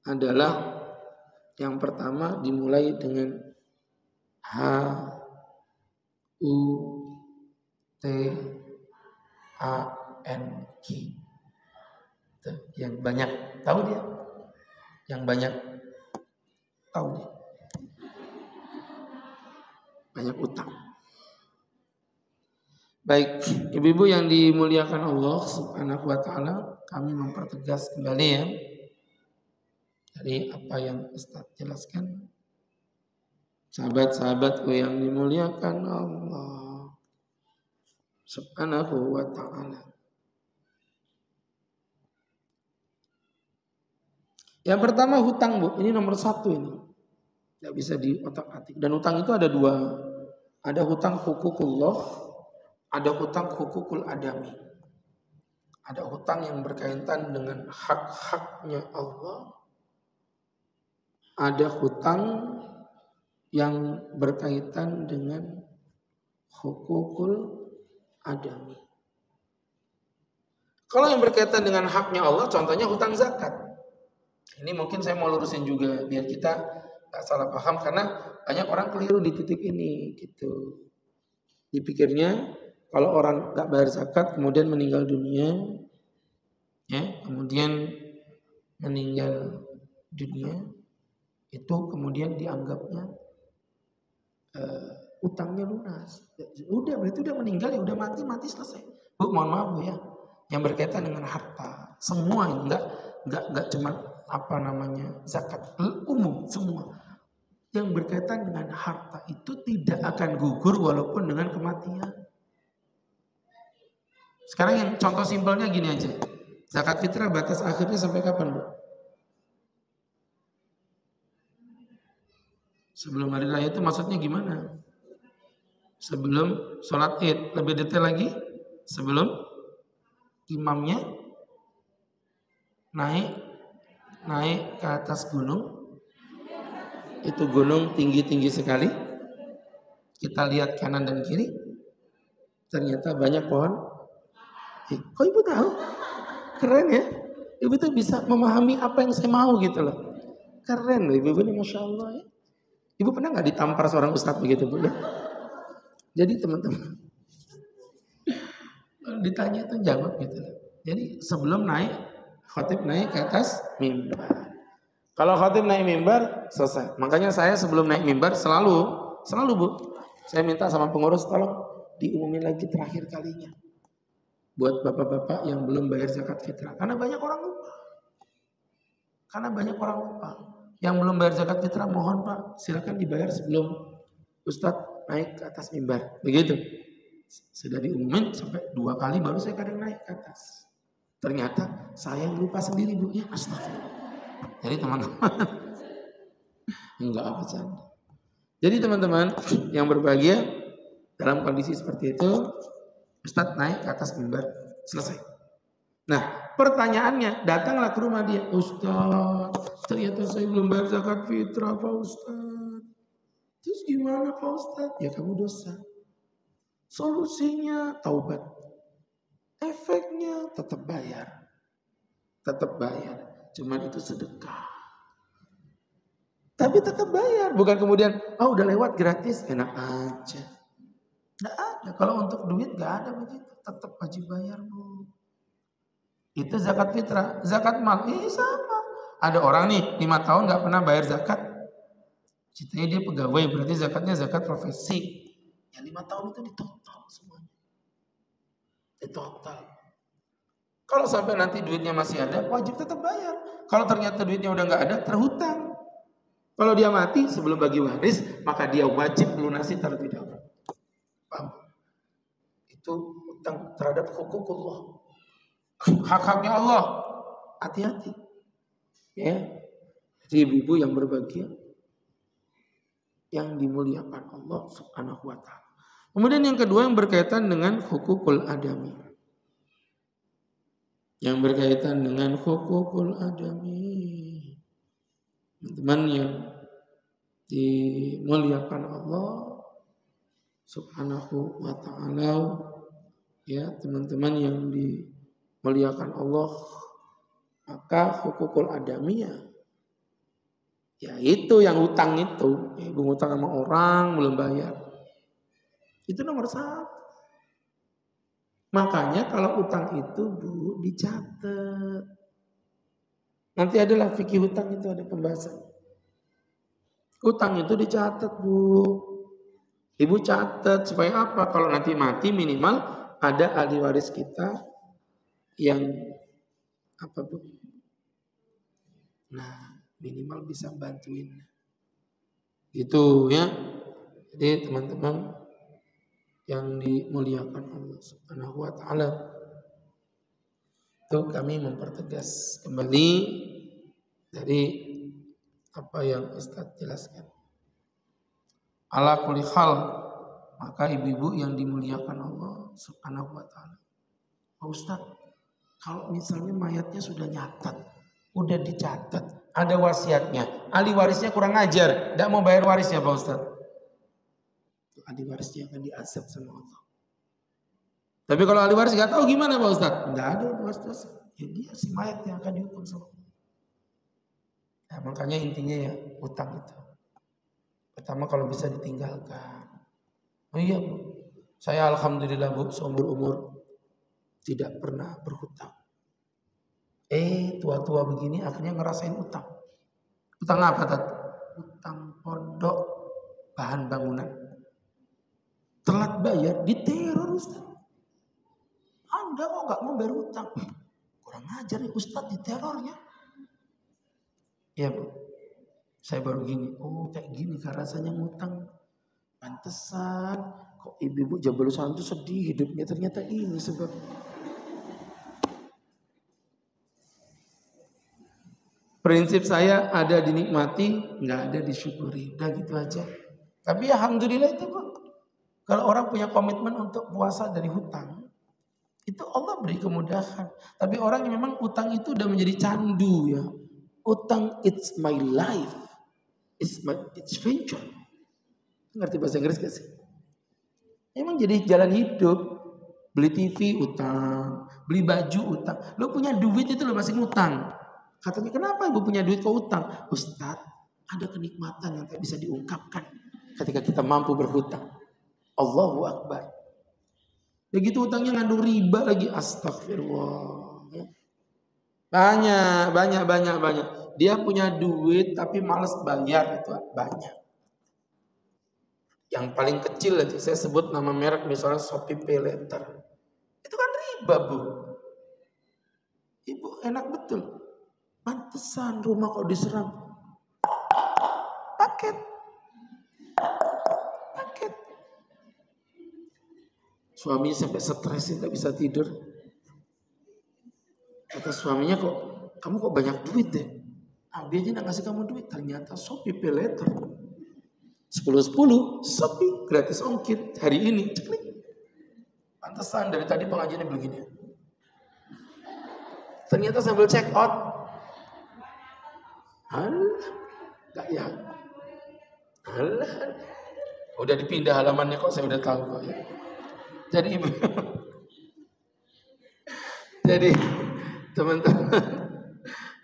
adalah yang pertama dimulai dengan H U T A N G. Yang banyak tahu dia, yang banyak tahu dia, banyak utang. Baik, ibu-ibu yang dimuliakan Allah Subhanahu wa ta'ala, kami mempertegas kembali ya dari apa yang Ustaz jelaskan. Sahabat-sahabatku yang dimuliakan Allah Subhanahu wa ta'ala. Yang pertama hutang, Bu. Ini nomor 1 ini. Tidak bisa diotak-atik. Dan hutang itu ada 2. Ada hutang hukukullah, ada hutang hukukul adami. Ada hutang yang berkaitan dengan hak-haknya Allah. Ada hutang yang berkaitan dengan hukukul adami. Kalau yang berkaitan dengan haknya Allah, contohnya hutang zakat. Ini mungkin saya mau lurusin juga biar kita gak salah paham, karena banyak orang keliru di titik ini gitu. Dipikirnya kalau orang gak bayar zakat kemudian meninggal dunia, ya, kemudian meninggal dunia itu kemudian dianggapnya utangnya lunas. Udah berarti udah meninggal, ya udah mati selesai. Bu, mohon maaf Bu ya, yang berkaitan dengan harta semua ini enggak cuma apa namanya zakat, umum semua yang berkaitan dengan harta itu tidak akan gugur walaupun dengan kematian. Sekarang yang contoh simpelnya gini aja, zakat fitrah batas akhirnya sampai kapan, Bu? Sebelum hari raya itu maksudnya gimana? Sebelum sholat id. Lebih detail lagi, sebelum imamnya naik ke atas gunung. Itu gunung tinggi-tinggi sekali. Kita lihat kanan dan kiri, ternyata banyak pohon. Kok ibu tahu? Keren ya. Ibu tuh bisa memahami apa yang saya mau gitu loh. Keren loh ibu ini, Masya Allah ya. Ibu pernah gak ditampar seorang ustadz begitu Bu ya? Jadi teman-teman ditanya itu jawab gitu loh. Jadi sebelum naik, khatib naik ke atas mimbar. Kalau khatib naik mimbar, selesai. Makanya saya sebelum naik mimbar selalu Bu, saya minta sama pengurus tolong diumumin lagi terakhir kalinya. Buat bapak-bapak yang belum bayar zakat fitrah. Karena banyak orang lupa. Yang belum bayar zakat fitrah, mohon Pak, silakan dibayar sebelum Ustadz naik ke atas mimbar. Begitu. Sudah diumumin sampai 2 kali baru saya kadang naik ke atas. Ternyata saya yang lupa sendiri Bu. Ya astagfirullah. Jadi teman-teman, enggak apa canda. Jadi teman-teman yang berbahagia, dalam kondisi seperti itu, Ustadz naik ke atas mimbar, selesai. Nah, pertanyaannya, datanglah ke rumah dia, Ustadz, ternyata saya belum bayar zakat fitrah Pak Ustadz. Terus gimana Pak Ustadz? Ya kamu dosa. Solusinya taubat. Efeknya tetap bayar. Cuman itu sedekah. Tapi tetap bayar, bukan kemudian udah lewat gratis, enak aja. Nggak ada. Kalau untuk duit nggak ada begitu, tetap wajib bayar Bu. Itu zakat fitrah, zakat mal, sama. Ada orang nih 5 tahun nggak pernah bayar zakat, ceritanya dia pegawai, berarti zakatnya zakat profesi. Ya 5 tahun itu ditotal semuanya. total. Kalau sampai nanti duitnya masih ada, wajib tetap bayar. Kalau ternyata duitnya udah nggak ada, terhutang. Kalau dia mati sebelum bagi waris, maka dia wajib melunasi terlebih dahulu. Paham? Itu utang terhadap hukukullah. Hak-haknya Allah. Hati-hati. Ya. Jadi ibu-ibu yang berbahagia, yang dimuliakan Allah Subhanahu wa taala. Kemudian yang kedua yang berkaitan dengan hukukul adami. Yang berkaitan dengan hukukul adami. Teman-teman yang dimuliakan Allah Subhanahu wa taala, ya, teman-teman yang dimuliakan Allah, maka hukukul adamiyah, ya itu yang utang itu, ibu ngutang sama orang belum bayar, itu nomor satu. Makanya kalau utang itu Bu dicatat. Nanti adalah fikih hutang itu ada pembahasan. Utang itu dicatat Bu. Ibu catat supaya apa? Kalau nanti mati minimal ada ahli waris kita yang apa Bu? Nah, minimal bisa bantuin. Itu ya. Jadi teman-teman yang dimuliakan Allah Subhanahu wa taala, itu kami mempertegas kembali dari apa yang Ustaz jelaskan. Ala kulli hal, maka ibu-ibu yang dimuliakan Allah Subhanahu wa taala. Pak Ustaz, kalau misalnya mayatnya sudah nyatat, udah dicatat, ada wasiatnya, ahli warisnya kurang ajar, tidak mau bayar warisnya Pak Ustaz, ahli warisnya akan diazab sama Allah. Tapi kalau ahli waris nggak tahu gimana Pak Ustaz, nggak ada dosa. Ya dia si mayat yang akan dihukum sama Allah. Nah, makanya intinya ya utang itu. Pertama kalau bisa ditinggalkan. Oh iya Bu, saya alhamdulillah Bu seumur umur tidak pernah berhutang. Tua-tua begini akhirnya ngerasain utang. Utang apa tadi? Utang pondok bahan bangunan. Telat bayar diteror Ustaz. Anda kok nggak mau bayar utang? Kurang ajar nih Ustaz, diterornya. Ya Bu, saya baru gini. Oh kayak gini kan rasanya ngutang. Pantesan kok ibu-ibu Jabalusan itu sedih hidupnya, ternyata ini sebab. Prinsip saya ada dinikmati, nggak ada disyukuri. Udah gitu aja. Tapi alhamdulillah itu Bu. Kalau orang punya komitmen untuk puasa dari hutang, itu Allah beri kemudahan. Tapi orang yang memang utang itu udah menjadi candu ya. Utang it's my life, it's venture. Ngerti bahasa Inggris gak sih? Emang jadi jalan hidup. Beli TV utang, beli baju utang. Lo punya duit itu lo masih ngutang. Katanya kenapa ibu punya duit kok utang? Ustadz, ada kenikmatan yang tak bisa diungkapkan ketika kita mampu berhutang. Allahu Akbar. Begitu utangnya ngandung riba lagi, astagfirullah. Banyak. Dia punya duit tapi malas bayar, itu banyak. Yang paling kecil aja saya sebut nama merek misalnya Shopee Pay Later. Itu kan riba Bu. Ibu enak betul. Pantesan rumah kok diserang. Paket. Suaminya sampai stres, tidak bisa tidur. Kata suaminya, kok kamu kok banyak duit deh. Dia aja gak ngasih kamu duit. Ternyata Shopee Pay Later 10-10 Shopee gratis ongkir hari ini. Ceklik. Pantesan dari tadi pengajiannya begini. Ternyata sambil check out. Alah, gak ya. Alah. Udah dipindah halamannya kok, saya udah tahu kok ya. Jadi ibu, jadi teman-teman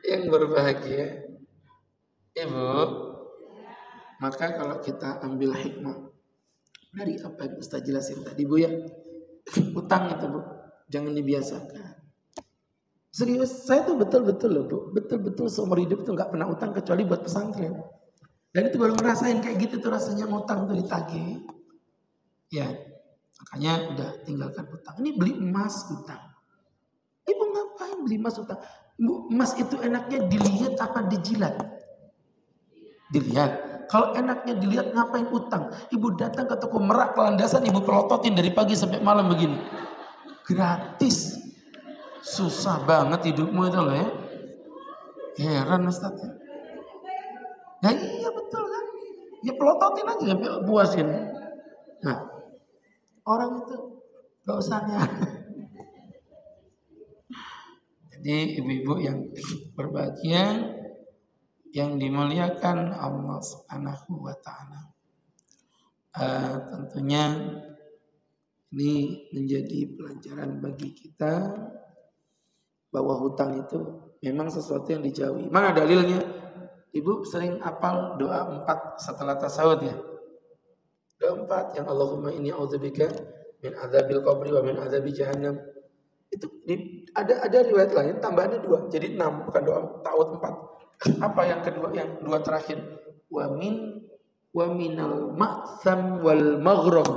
yang berbahagia, ibu, maka kalau kita ambil hikmah dari apa yang Ustaz jelasin tadi Bu ya, utang itu Bu, jangan dibiasakan. Serius, saya tuh betul-betul loh Bu, betul-betul seumur hidup tuh nggak pernah utang kecuali buat pesantren. Dan itu baru ngerasain kayak gitu tuh rasanya ngutang tuh ditagih. Ya. Makanya udah tinggalkan utang. Ini beli emas utang. Ibu ngapain beli emas utang? Ibu, emas itu enaknya dilihat apa dijilat? Dilihat. Kalau enaknya dilihat ngapain utang? Ibu datang ke toko Merak Kelandasan, ibu pelototin dari pagi sampai malam begini. Gratis. Susah banget hidupmu itu loh ya. Heran Ustaz. Ya iya betul kan. Ya pelototin aja sampai puasin. Nah, orang itu gak usah ya. Jadi ibu-ibu yang berbahagia, yang dimuliakan Allah Subhanahu wa taala. Tentunya ini menjadi pelajaran bagi kita bahwa hutang itu memang sesuatu yang dijauhi. Mana dalilnya? Ibu sering hafal doa 4 setelah tasawuf ya. Doa 4 yang Allahumma inni a'udzubika min adzabil qabri wa min adzabi jahannam. Itu ada riwayat lain tambahannya 2 jadi 6, bukan doa ta'awudz 4. Apa yang kedua, yang 2 terakhir? Wa minal ma'tham wal maghram,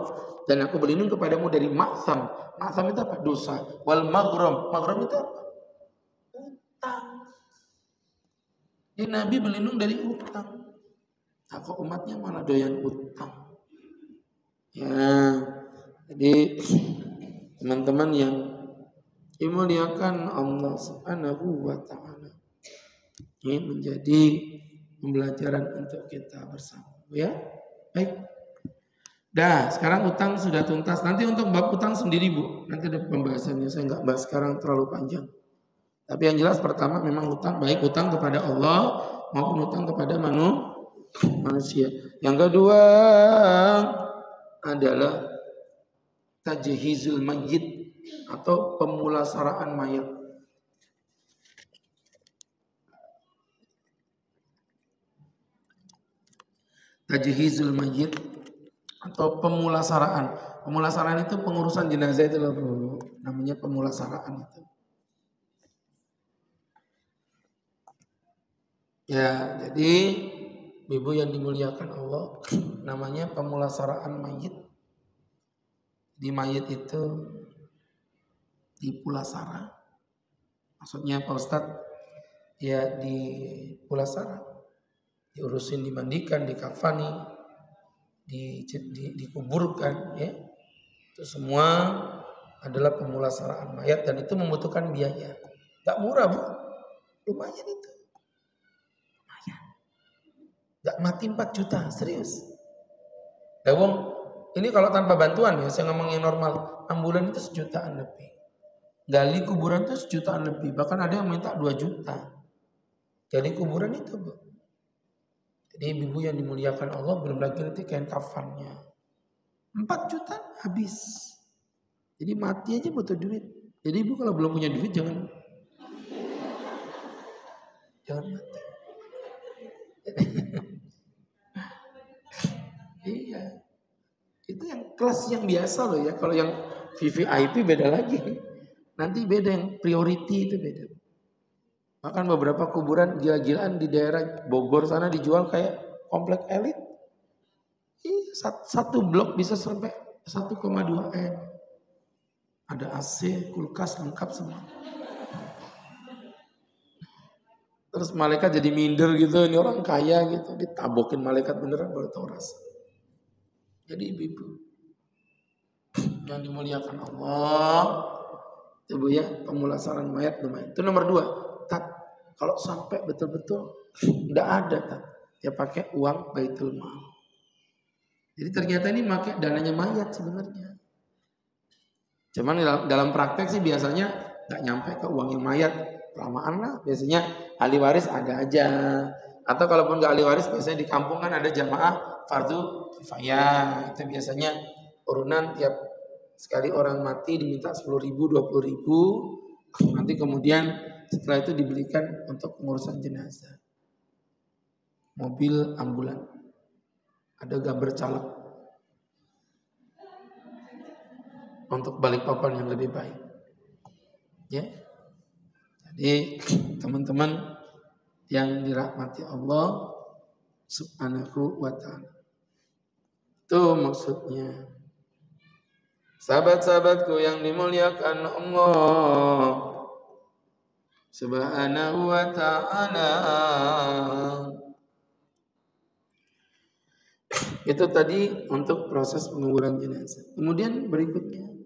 dan aku berlindung kepadamu dari ma'tham. Ma'tham itu apa? Dosa. Wal maghram itu apa? Utang. Jadi Nabi berlindung dari utang. Nah, kok umatnya malah doyan utang? Ya, jadi teman-teman yang dimuliakan Allah Subhanahu wa taala, ini menjadi pembelajaran untuk kita bersama ya. Baik. Dah, sekarang utang sudah tuntas. Nanti untuk bab utang sendiri Bu, nanti ada pembahasannya, saya nggak bahas sekarang terlalu panjang. Tapi yang jelas pertama memang utang, baik utang kepada Allah maupun utang kepada manusia. Yang kedua adalah tajhizul mayyit atau pemulasaraan mayat. Tajhizul mayyit atau pemulasaraan. Pemulasaraan itu pengurusan jenazah itu loh Bu. Namanya pemulasaraan itu. Ya, jadi ibu yang dimuliakan Allah, namanya pemulasaraan mayit. Di mayit itu dipulasara. Maksudnya Pak Ustadz, ya dipulasara. Diurusin, dimandikan, dikafani, dikuburkan, ya. Itu semua adalah pemulasaraan mayat dan itu membutuhkan biaya. Gak murah Bu, lumayan itu. Lumayan. Gak mati 4 juta, serius. Dawong, ini kalau tanpa bantuan ya, saya ngomong yang normal, ambulan itu 1 jutaan lebih. Gali kuburan itu 1 jutaan lebih, bahkan ada yang minta 2 juta. Gali kuburan itu Bu. Jadi ibu yang dimuliakan Allah, belum lagi nanti kain kafannya. 4 juta habis. Jadi mati aja butuh duit. Jadi ibu kalau belum punya duit jangan mati. Iya. Itu yang kelas yang biasa loh ya. Kalau yang VVIP beda lagi. Nanti beda, yang priority itu beda. Bahkan beberapa kuburan gila-gilaan di daerah Bogor sana dijual kayak komplek elit. Satu blok bisa sampai 1,2 M. Ada AC, kulkas lengkap semua. Terus malaikat jadi minder gitu, ini orang kaya gitu, ditabokin malaikat beneran baru tahu rasa. Jadi ibu-ibu yang dimuliakan Allah, ibu ya, pemulasaran mayat lumayan. Itu nomor 2. Kalau sampai betul-betul tidak ada, ya pakai uang baitul mal. Jadi ternyata ini pakai dananya mayat sebenarnya. Cuman dalam praktek sih biasanya nggak nyampe ke uangnya mayat, kelamaan lah. Biasanya ahli waris ada aja. Atau kalaupun nggak ahli waris, biasanya di kampung kan ada jamaah fardu kifayah. Itu biasanya urunan tiap sekali orang mati diminta 10.000, 20.000. Nanti kemudian setelah itu dibelikan untuk pengurusan jenazah. Mobil ambulan. Ada gambar caleg. Untuk Balikpapan yang lebih baik. Ya. Jadi teman-teman yang dirahmati Allah Subhanahu wa ta'ala. Itu maksudnya. Sahabat-sahabatku yang dimuliakan Allah Subhanahu wa ta'ala. Itu tadi untuk proses penguburan jenazah. Kemudian berikutnya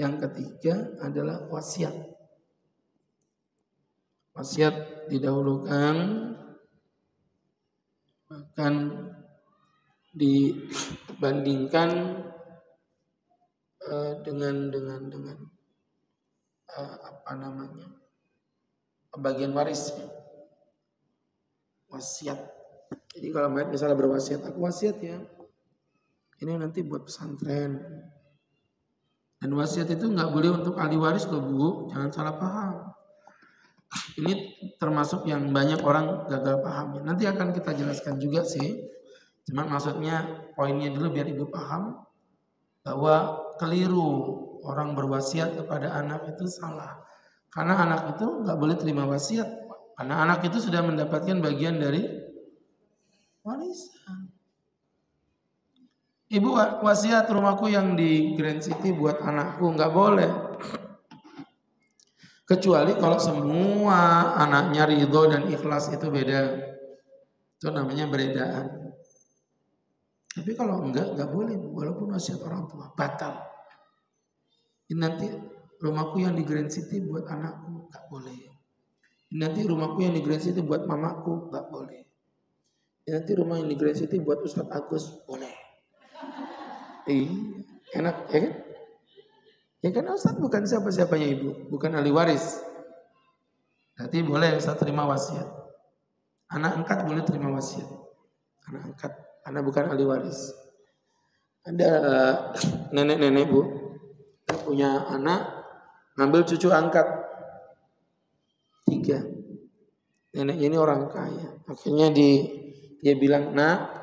yang ketiga adalah wasiat. Wasiat didahulukan, bahkan dibandingkan dengan bagian warisnya. Wasiat. Jadi kalau mayat misalnya berwasiat, aku wasiat ya, ini nanti buat pesantren. Dan wasiat itu nggak boleh untuk ahli waris loh Bu, jangan salah paham. Ini termasuk yang banyak orang gagal paham. Nanti akan kita jelaskan juga sih. Cuman maksudnya poinnya dulu biar Ibu paham bahwa keliru orang berwasiat kepada anak itu salah. Karena anak itu nggak boleh terima wasiat. Karena anak itu sudah mendapatkan bagian dari warisan. Ibu wasiat rumahku yang di Grand City buat anakku, nggak boleh. Kecuali kalau semua anaknya ridho dan ikhlas, itu beda. Itu namanya beredaan. Tapi kalau enggak boleh, walaupun wasiat orang tua, batal. Ini nanti rumahku yang di Grand City buat anakku, nggak boleh. Ini nanti rumahku yang di Grand City buat mamaku, nggak boleh. Ini nanti rumah yang di Grand City buat Ustadz Agus, boleh. Enak ya kan? Ya kan Ustadz bukan siapa-siapanya Ibu, bukan ahli waris. Berarti boleh Ustadz terima wasiat. Anak angkat boleh terima wasiat. Anak angkat, anak bukan ahli waris. Ada nenek-nenek Bu, punya anak, ngambil cucu angkat 3. Neneknya ini orang kaya. Akhirnya dia bilang, nak,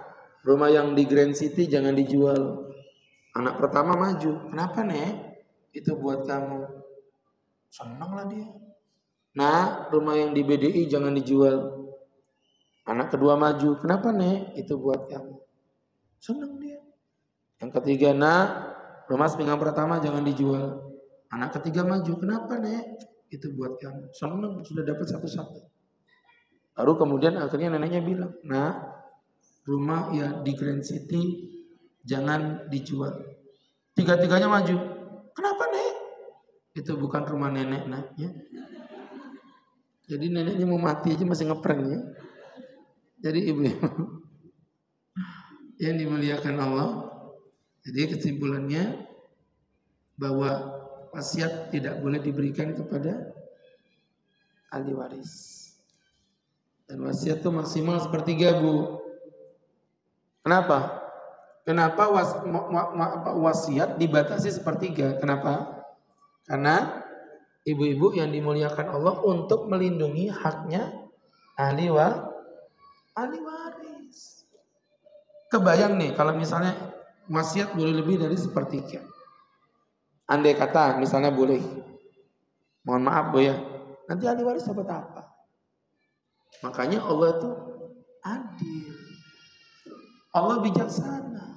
rumah yang di Grand City jangan dijual. Anak pertama maju, kenapa nek? Itu buat kamu. Senang lah dia. Nah, rumah yang di BDI jangan dijual. Anak kedua maju, kenapa nek? Itu buat kamu. Senang dia. Yang ketiga, nak, rumah sepinggang pertama jangan dijual. Anak ketiga maju, kenapa nek? Itu buat kamu. Senang, sudah dapat satu-satu. Baru kemudian akhirnya neneknya bilang, nah, rumah ya di Grand City jangan dijual. Tiga-tiganya maju. Kenapa nek? Itu bukan rumah nenek nak ya. Jadi neneknya mau mati aja masih ngeprank ya. Jadi ibu yang dimuliakan Allah. Jadi kesimpulannya bahwa wasiat tidak boleh diberikan kepada ahli waris. Dan wasiat itu maksimal 1/3 Bu. Kenapa? Kenapa wasiat dibatasi 1/3? Kenapa? Karena ibu-ibu yang dimuliakan Allah untuk melindungi haknya ahli waris. Kebayang nih kalau misalnya wasiat boleh lebih dari 1/3. Andai kata misalnya boleh. Mohon maaf Bu ya. Nanti ahli waris dapat apa? Makanya Allah itu adil. Allah bijaksana.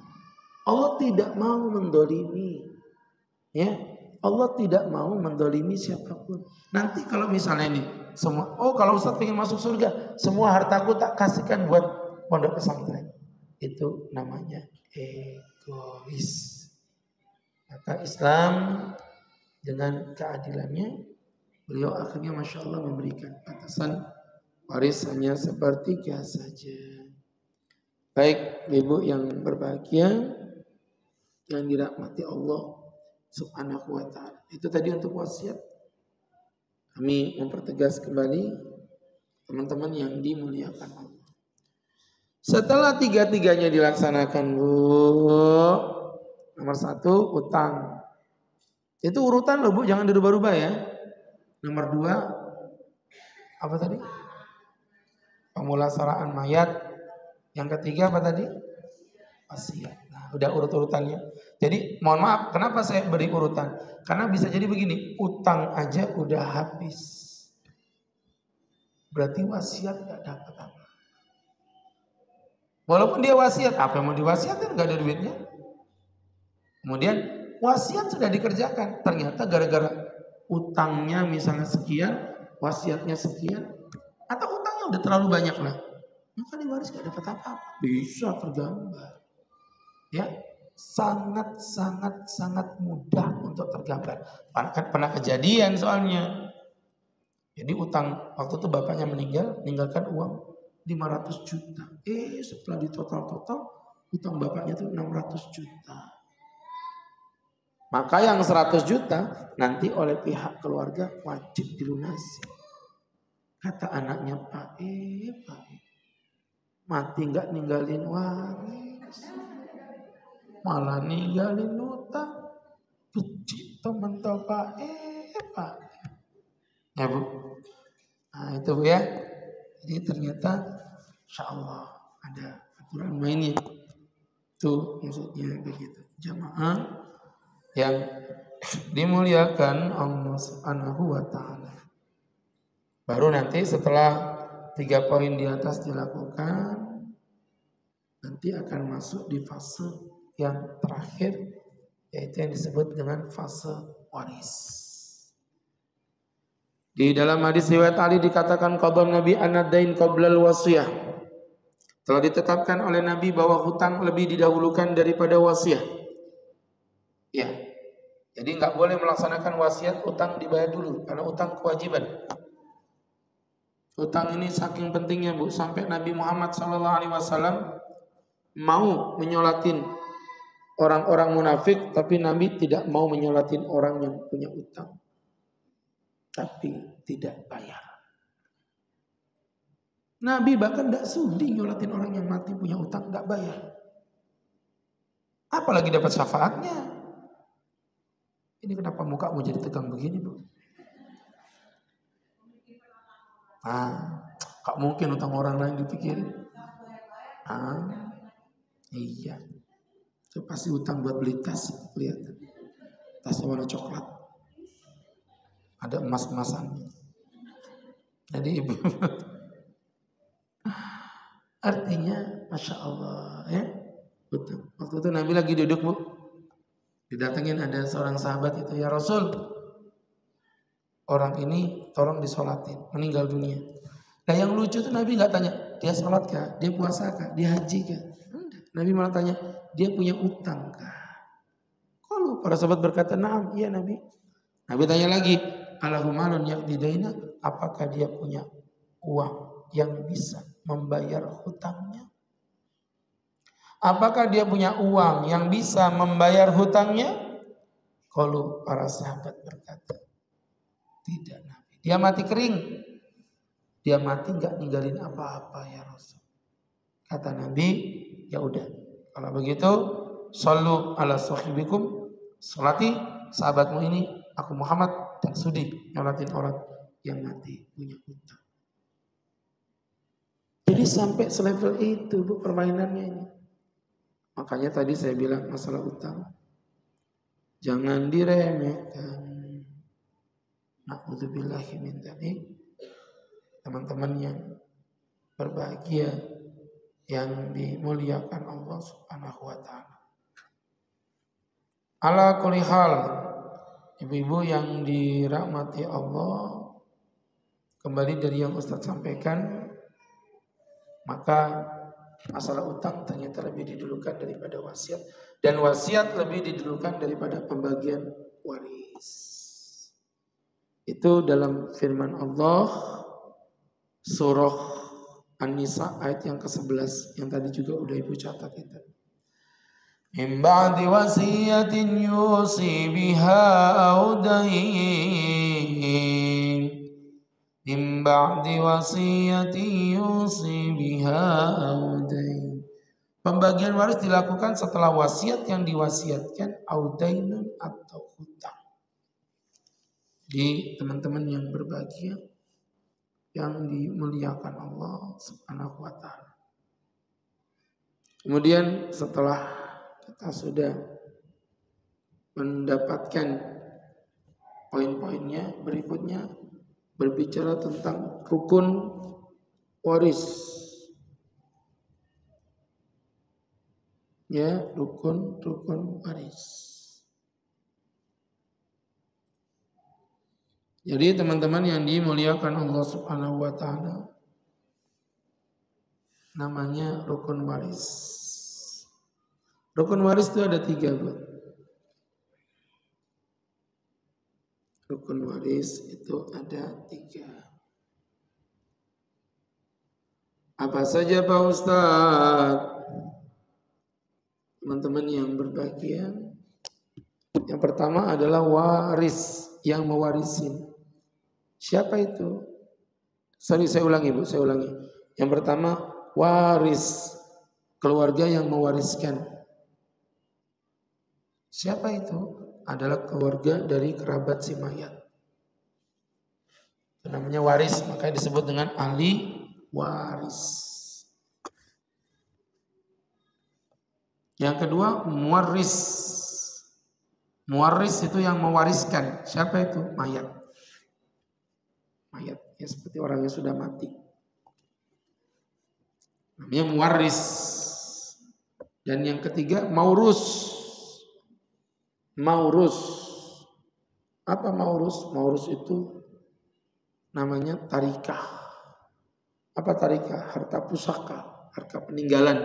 Allah tidak mau mendolimi. Ya, Allah tidak mau mendolimi siapapun. Nanti kalau misalnya ini semua, kalau Ustaz ingin masuk surga, semua hartaku tak kasihkan buat pondok pesantren. Itu namanya egois. Maka Islam dengan keadilannya, beliau akhirnya Masya Allah memberikan batasan waris hanya 1/3 saja. Baik ibu yang berbahagia, yang dirahmati Allah Subhanahu wa ta'ala. Itu tadi untuk wasiat. Kami mempertegas kembali teman-teman yang dimuliakan Allah. Setelah 3-3-nya dilaksanakan Bu, nomor 1 utang. Itu urutan loh Bu, jangan dirubah-rubah ya. Nomor 2 apa tadi? Pemulasaraan mayat. Yang ketiga apa tadi? Wasiat. Nah, udah urut-urutannya. Jadi mohon maaf, kenapa saya beri urutan? Karena bisa jadi begini, utang aja udah habis. Berarti wasiat gak dapat apa. Walaupun dia wasiat, apa yang mau diwasiatkan? Gak ada duitnya. Kemudian wasiat sudah dikerjakan. Ternyata gara-gara utangnya misalnya sekian, wasiatnya sekian, atau utangnya udah terlalu banyak lah, maka diwaris gak dapat apa-apa. Bisa tergambar. Ya, sangat mudah untuk tergambar. Pernah kejadian soalnya. Jadi utang waktu itu bapaknya meninggalkan uang 500 juta. Setelah ditotal-total utang bapaknya itu 600 juta. Maka yang 100 juta nanti oleh pihak keluarga wajib dilunasi. Kata anaknya, Pak mati nggak ninggalin waris, malah ninggalin utang. Kecil teman tau Pak. Ya Bu. Nah itu Bu ya. Jadi ternyata insya Allah ada aturan mainnya. Itu maksudnya begitu. Jamaah yang dimuliakan Allah Subhanahu wa taala. Baru nanti setelah 3 poin di atas dilakukan, nanti akan masuk di fase yang terakhir, yaitu yang disebut dengan fase waris. Di dalam hadis riwayat Ali dikatakan qadhan Nabi an-nadain qablal wasiyah. Telah ditetapkan oleh Nabi bahwa hutang lebih didahulukan daripada wasiat. Ya. Jadi enggak boleh melaksanakan wasiat utang dibayar dulu karena utang kewajiban. Utang ini saking pentingnya Bu, sampai Nabi Muhammad SAW mau menyolatin orang-orang munafik, tapi Nabi tidak mau menyolatin orang yang punya utang tapi tidak bayar. Nabi bahkan tidak sudi nyolatin orang yang mati punya utang tidak bayar. Apalagi dapat syafaatnya. Ini kenapa mukamu jadi tegang begini Bu? Gak mungkin utang orang lain dipikirin. Iya. Itu pasti utang buat beli tas, kelihatan. Tasnya warna coklat. Ada emas-emasannya. Jadi ibu, artinya Masya Allah ya. Betul. Waktu itu Nabi lagi duduk Bu, didatengin ada seorang sahabat itu, ya Rasul, orang ini tolong disolatin, meninggal dunia. Nah yang lucu itu Nabi nggak tanya dia sholat kah, dia puasa kah, dia haji kah. Nabi malah tanya dia punya utang kah. Kalau para sahabat berkata na'am, iya Nabi. Nabi tanya lagi, alahumalun yakdidaina, apakah dia punya uang yang bisa membayar hutangnya? Apakah dia punya uang yang bisa membayar hutangnya? Kalau para sahabat berkata, tidak Nabi. Dia mati kering. Dia mati nggak ninggalin apa-apa ya Rasul. Kata Nabi, ya udah. Kalau begitu, sallu ala sahibikum, salati sahabatmu ini, aku Muhammad tak sudi nyolatin orang yang mati punya hutang. Jadi sampai selevel itu Bu permainannya ini. Makanya tadi saya bilang masalah utang jangan diremehkan. Na'udzubillahi min dzalik. Teman-teman yang berbahagia, yang dimuliakan Allah Subhanahu wa taala. Ala kulli hal, ibu-ibu yang dirahmati Allah, kembali dari yang Ustaz sampaikan, maka masalah utang ternyata lebih didulukan daripada wasiat, dan wasiat lebih didulukan daripada pembagian waris. Itu dalam firman Allah surah An-Nisa ayat yang ke-11 yang tadi juga udah Ibu catat itu. Min ba'di wasiyatin yusi biha aw dayn. Min ba'di wasiyatin yusi biha aw dayn. Pembagian waris dilakukan setelah wasiat yang diwasiatkan aw dainun atau hutang. Jadi teman-teman yang berbahagia, yang dimuliakan Allah Subhanahu wa taala. Kemudian setelah kita sudah mendapatkan poin-poinnya, berikutnya berbicara tentang rukun waris. Ya, rukun waris. Jadi teman-teman yang dimuliakan Allah Subhanahu wa taala, namanya rukun waris. Rukun waris itu ada 3, Bu. Rukun waris itu ada 3. Apa saja Pak Ustadz? Teman-teman yang berbahagia. Yang pertama adalah waris, yang mewarisin. Siapa itu? Saya ulangi Bu, saya ulangi. Yang pertama waris, keluarga yang mewariskan. Siapa itu? Adalah keluarga dari kerabat si mayat. Itu namanya waris, makanya disebut dengan ahli waris. Yang kedua muwaris. Muwaris itu yang mewariskan. Siapa itu? Mayat. Mayat, ya seperti orang yang sudah mati. Namanya muwaris. Dan yang ketiga maurus. Maurus. Apa maurus? Maurus itu namanya tarikah. Apa tarikah? Harta pusaka, harta peninggalan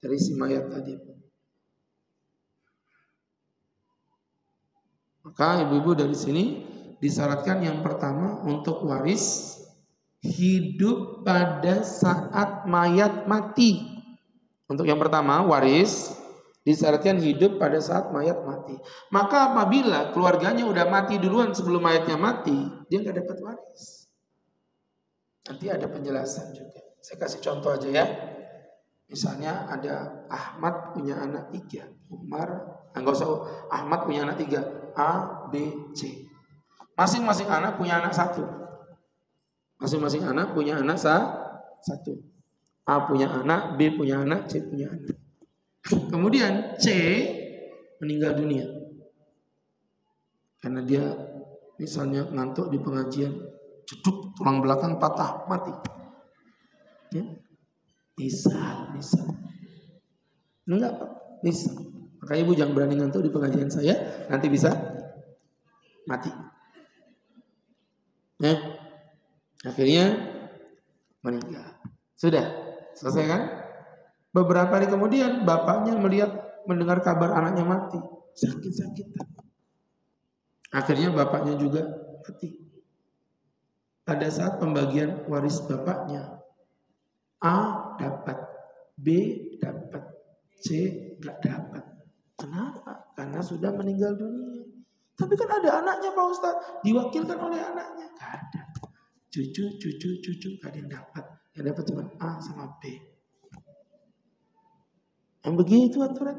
dari si mayat tadi. Maka ibu-ibu dari sini disyaratkan yang pertama untuk waris hidup pada saat mayat mati. Untuk yang pertama waris disyaratkan hidup pada saat mayat mati. Maka apabila keluarganya udah mati duluan sebelum mayatnya mati, dia nggak dapat waris. Nanti ada penjelasan juga. Saya kasih contoh aja ya. Misalnya ada Ahmad punya anak 3, Umar, enggak usah, Ahmad punya anak 3, A, B, C. Masing-masing anak punya anak 1. Masing-masing anak punya anak 1. A punya anak, B punya anak, C punya anak. Kemudian C meninggal dunia. Karena dia misalnya ngantuk di pengajian, ceduk tulang belakang patah, mati. Ya? Bisa. Enggak Pak, bisa. Maka ibu jangan berani ngantuk di pengajian saya, nanti bisa mati. Ya? Akhirnya meninggal. Sudah, selesai kan? Beberapa hari kemudian bapaknya mendengar kabar anaknya mati, sakit-sakitan. Akhirnya bapaknya juga mati. Pada saat pembagian waris bapaknya, A dapat, B dapat, C gak dapat. Kenapa? Karena sudah meninggal dunia. Tapi kan ada anaknya Pak Ustadz, diwakilkan oleh anaknya. Gak ada. Cucu, gak ada yang dapat. Yang dapat cuma A sama B. Yang begitu aturan.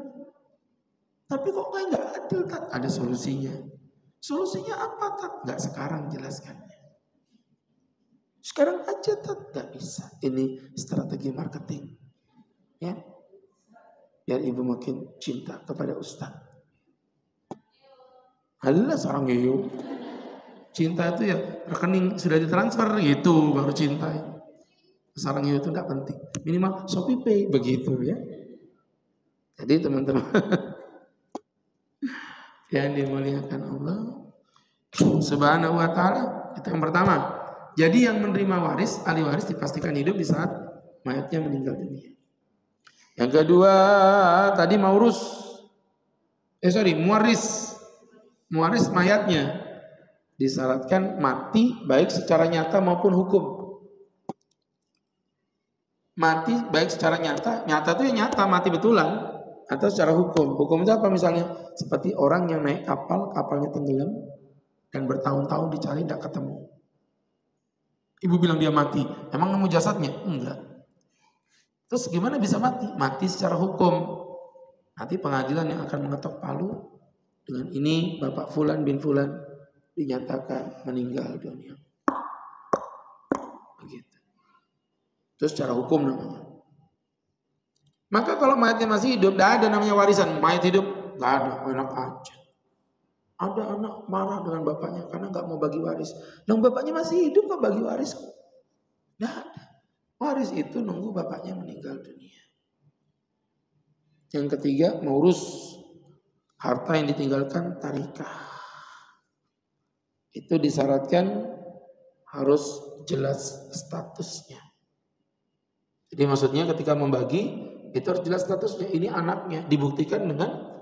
Tapi kok kayak gak adil, Tat? Ada solusinya. Solusinya apa, Tat? Gak sekarang jelaskannya. Sekarang aja tak bisa. Ini strategi marketing. Ya. Biar ibu makin cinta kepada Ustaz. Halah seorang iyo. Cinta itu ya rekening sudah ditransfer gitu baru cinta. Seorang iyo itu tidak penting. Minimal Shopee Pay begitu ya. Jadi teman-teman yang dimuliakan Allah Subhanahu wa taala, itu yang pertama. Jadi yang menerima waris, ahli waris dipastikan hidup di saat mayatnya meninggal dunia. Yang kedua tadi muwaris. Muwaris mayatnya disyaratkan mati baik secara nyata maupun hukum. Mati baik secara nyata itu ya nyata mati betulan, atau secara hukum. Hukum itu apa misalnya? Seperti orang yang naik kapal, kapalnya tenggelam dan bertahun-tahun dicari tidak ketemu. Ibu bilang dia mati, emang nemu jasadnya? Enggak. Terus gimana bisa mati? Mati secara hukum. Nanti pengadilan yang akan mengetok palu, dengan ini Bapak Fulan bin Fulan dinyatakan meninggal dunia. Begitu. Terus secara hukum namanya. Maka kalau mayatnya masih hidup, tidak ada namanya warisan. Mayat hidup, tidak ada, enak aja. Ada anak marah dengan bapaknya karena nggak mau bagi waris. Nunggu bapaknya masih hidup kok bagi waris. Nggak ada. Waris itu nunggu bapaknya meninggal dunia. Yang ketiga maurus, harta yang ditinggalkan tarikah. itu disyaratkan harus jelas statusnya. Jadi maksudnya ketika membagi itu harus jelas statusnya, ini anaknya, dibuktikan dengan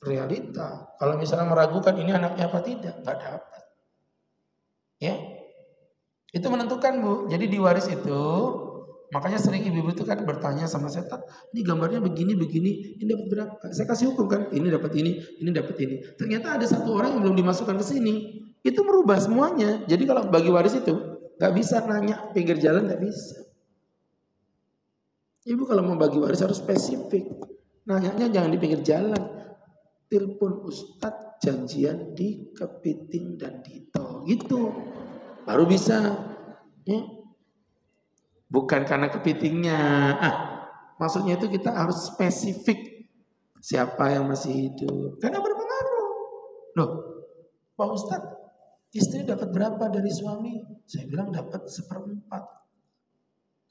realita. Kalau misalnya meragukan ini anaknya apa tidak, nggak dapat. Ya, itu menentukan Bu. Jadi di waris itu, makanya sering ibu-ibu itu kan bertanya sama setan, ini gambarnya begini, ini dapat berapa? Saya kasih hukum kan, ini dapat ini dapat ini. Ternyata ada satu orang yang belum dimasukkan ke sini, itu merubah semuanya. Jadi kalau bagi waris itu, nggak bisa nanya pinggir jalan, nggak bisa. Ibu kalau mau bagi waris harus spesifik. Nanyanya jangan di pinggir jalan. Telepon Ustadz janjian di Kepiting dan Dito. Gitu. Baru bisa. Ya. Bukan karena kepitingnya. Maksudnya itu kita harus spesifik. Siapa yang masih hidup. Karena berpengaruh. Loh, Pak Ustadz, istri dapat berapa dari suami? Saya bilang dapat 1/4.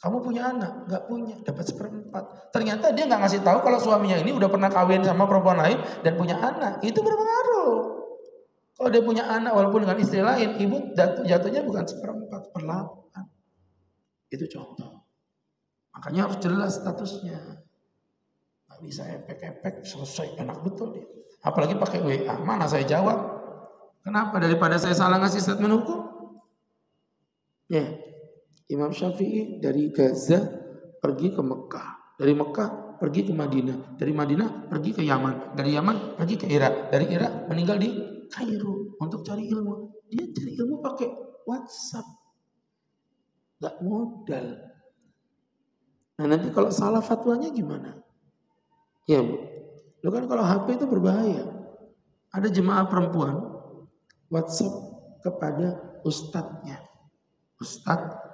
Kamu punya anak? Nggak punya, dapat 1/4. Ternyata dia nggak ngasih tahu kalau suaminya ini udah pernah kawin sama perempuan lain dan punya anak. Itu berpengaruh. Kalau dia punya anak walaupun dengan istri lain, ibu jatuhnya bukan 1/4/8. Itu contoh. Makanya harus jelas statusnya. Nggak bisa epek-epek, selesai, enak betul dia. Apalagi pakai WA, mana saya jawab. Kenapa? Daripada saya salah ngasih statement hukum. Ya. Imam Syafi'i dari Gaza pergi ke Mekah. Dari Mekah pergi ke Madinah. Dari Madinah pergi ke Yaman. Dari Yaman pergi ke Irak. Dari Irak meninggal di Kairo untuk cari ilmu. Dia cari ilmu pakai WhatsApp. Gak modal. Nah nanti kalau salah fatwanya gimana? Ya Bu. Lo kan kalau HP itu berbahaya. Ada jemaah perempuan WhatsApp kepada ustadznya. Ustadz,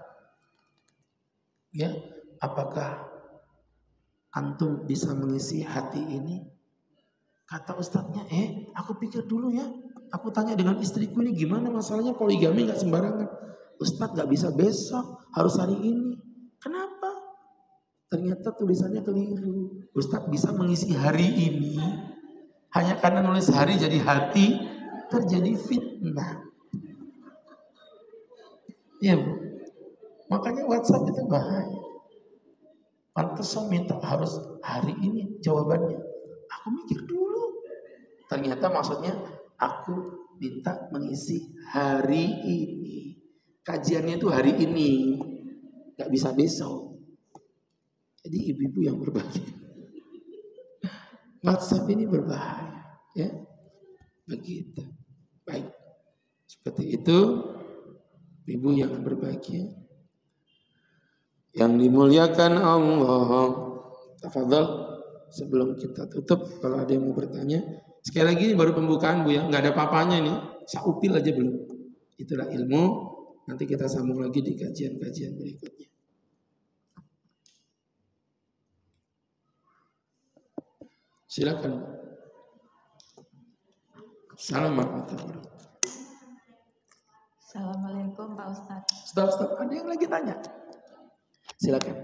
ya, apakah antum bisa mengisi hati ini? Kata ustadznya, aku pikir dulu ya. Aku tanya dengan istriku ini gimana masalahnya, poligami gak sembarangan. Ustadz gak bisa besok, harus hari ini. Kenapa? Ternyata tulisannya keliru. Ustadz bisa mengisi hari ini hanya karena nulis hari jadi hati, terjadi fitnah. Iya Bu. Makanya WhatsApp itu bahaya. Pantes saya minta harus hari ini jawabannya. Aku mikir dulu. Ternyata maksudnya aku minta mengisi hari ini. Kajiannya itu hari ini. Gak bisa besok. Jadi ibu-ibu yang berbahaya. WhatsApp ini berbahaya. Ya, begitu. Baik. Seperti itu. Ibu yang berbahagia. Yang dimuliakan Allah. Tafadhol sebelum kita tutup kalau ada yang mau bertanya. Sekali lagi baru pembukaan Bu ya, nggak ada apa-apanya nih. Saupil aja belum. Itulah ilmu. Nanti kita sambung lagi di kajian-kajian berikutnya. Silakan. Assalamualaikum. Assalamualaikum Pak Ustadz. Stop. Ada yang lagi tanya? Silakan.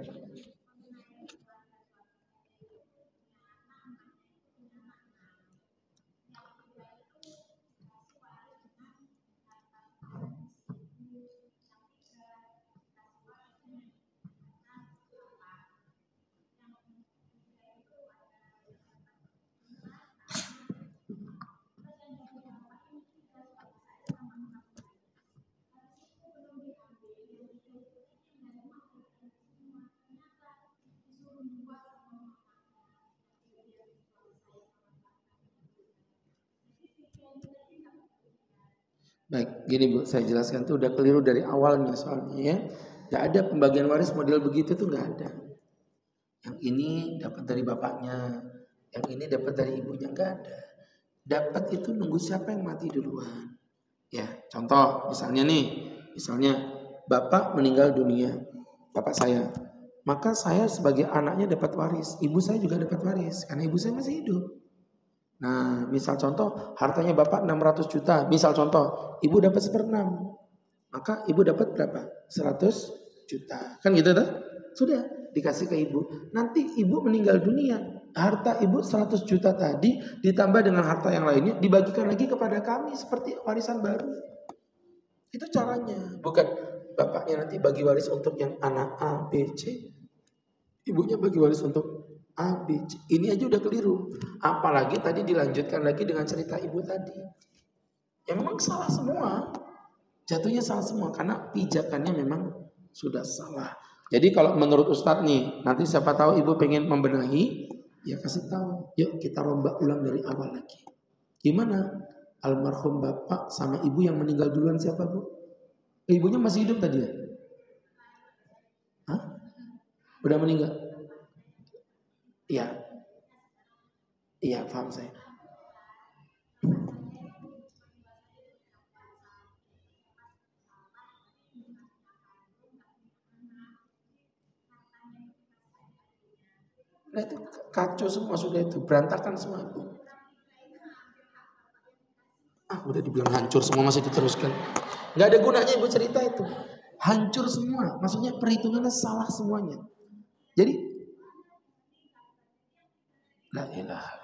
Baik, gini Bu, saya jelaskan tuh udah keliru dari awalnya soalnya ya. Gak ada pembagian waris model begitu tuh gak ada. Yang ini dapat dari bapaknya, yang ini dapat dari ibunya, gak ada. Dapat itu nunggu siapa yang mati duluan. Ya, contoh misalnya bapak meninggal dunia, bapak saya. Maka saya sebagai anaknya dapat waris, ibu saya juga dapat waris karena ibu saya masih hidup. Nah, misal contoh hartanya bapak 600 juta, misal contoh ibu dapat 1/6, maka ibu dapat berapa? 100 juta, kan gitu tuh? Sudah dikasih ke ibu. Nanti ibu meninggal dunia, harta ibu 100 juta tadi ditambah dengan harta yang lainnya dibagikan lagi kepada kami seperti warisan baru. Itu caranya. Bukan bapaknya nanti bagi waris untuk yang anak A, B, C. Ibunya bagi waris untuk A, B, C. Ini aja udah keliru. Apalagi tadi dilanjutkan lagi dengan cerita ibu tadi. Ya memang salah semua. Jatuhnya salah semua karena pijakannya memang sudah salah. Jadi kalau menurut Ustadz nih, nanti siapa tahu ibu pengen membenahi, ya kasih tahu. Yuk kita rombak ulang dari awal lagi. Gimana? Almarhum bapak sama ibu yang meninggal duluan siapa bu? Ibunya masih hidup tadi ya? Hah? Udah meninggal? Iya. Iya paham saya. Nah itu kacau semua sudah itu, berantakan semua itu. Udah dibilang hancur semua masih diteruskan. Nggak ada gunanya ibu cerita itu. Hancur semua, maksudnya perhitungannya salah semuanya. Jadi, la ilaha.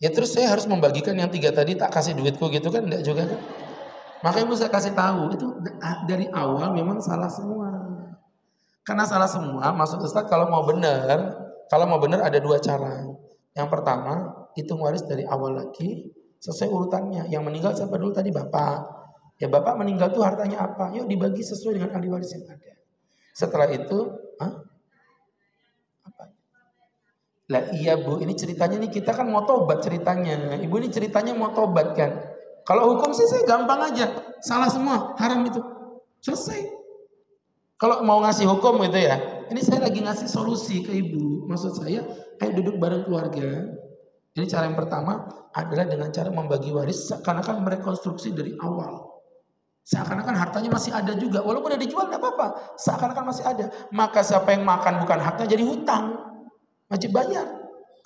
Ya terus saya harus membagikan yang 3 tadi, tak kasih duitku gitu kan, enggak juga kan? Makanya ibu saya kasih tahu itu dari awal memang salah semua. Karena salah semua, maksud Ustaz kalau mau benar ada 2 cara. Yang pertama, hitung waris dari awal lagi, sesuai urutannya. Yang meninggal siapa dulu tadi? Bapak. Ya bapak meninggal tuh hartanya apa? Yuk dibagi sesuai dengan ahli waris yang ada. Setelah itu, apa? Lah iya bu, ini ceritanya nih kita kan mau tobat ceritanya. Ibu ini ceritanya mau tobat kan. Kalau hukum sih saya gampang aja. Salah semua, haram itu. Selesai. Kalau mau ngasih hukum gitu ya, ini saya lagi ngasih solusi ke ibu. Maksud saya, ayo duduk bareng keluarga. Ini cara yang pertama adalah dengan cara membagi waris seakan-akan merekonstruksi dari awal. Seakan-akan hartanya masih ada juga, walaupun udah dijual tidak apa-apa. Seakan-akan masih ada. Maka siapa yang makan bukan haknya jadi hutang, wajib bayar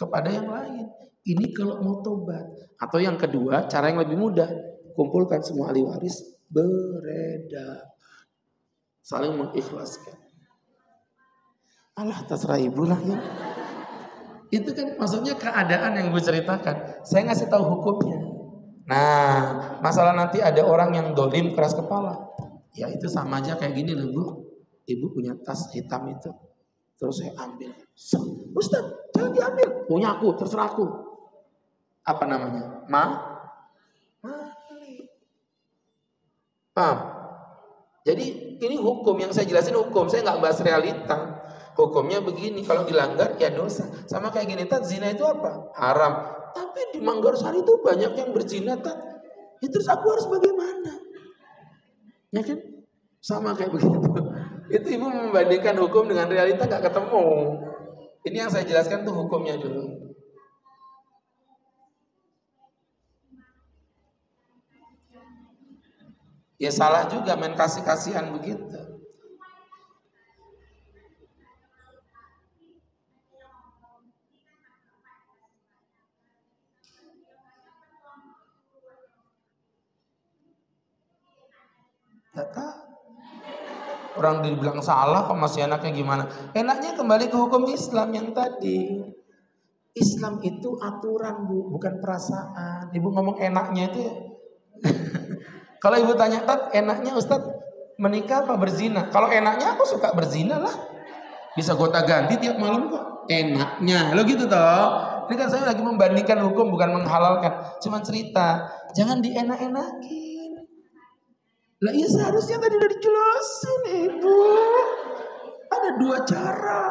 kepada yang lain. Ini kalau mau tobat. Atau yang kedua, cara yang lebih mudah, kumpulkan semua ahli waris, beredar. Saling mengikhlaskan. Allah terserah ibu lah ya. Itu kan maksudnya keadaan yang gue ceritakan. Saya ngasih tahu hukumnya. Nah, masalah nanti ada orang yang dolim keras kepala. Ya itu sama aja kayak gini loh bu. Ibu punya tas hitam itu. Terus saya ambil. Ustaz, jangan diambil. Punya aku, terserah aku. Apa namanya? Mali. Paham? Jadi ini hukum yang saya jelasin hukum, saya nggak bahas realita. Hukumnya begini, kalau dilanggar ya dosa. Sama kayak gini, zina itu apa? Haram. Tapi di Manggarsari itu banyak yang berzina, ya terus aku harus bagaimana? Ya kan? Sama kayak begitu. Itu ibu membandingkan hukum dengan realita nggak ketemu. Ini yang saya jelaskan tuh hukumnya dulu. Ya salah juga main kasih-kasihan begitu. Data. Orang dibilang salah kok masih enaknya gimana? Enaknya kembali ke hukum Islam yang tadi. Islam itu aturan bu, bukan perasaan. Ibu ngomong enaknya itu kalau ibu tanya, enaknya Ustadz menikah apa berzina? Kalau enaknya aku suka berzina lah. Bisa gonta-ganti tiap malam kok. Enaknya. Lo gitu toh. Ini kan saya lagi membandingkan hukum bukan menghalalkan. Cuma cerita. Jangan dienak-enakin. Lah iya seharusnya tadi udah dijelasin ibu. Ada 2 cara.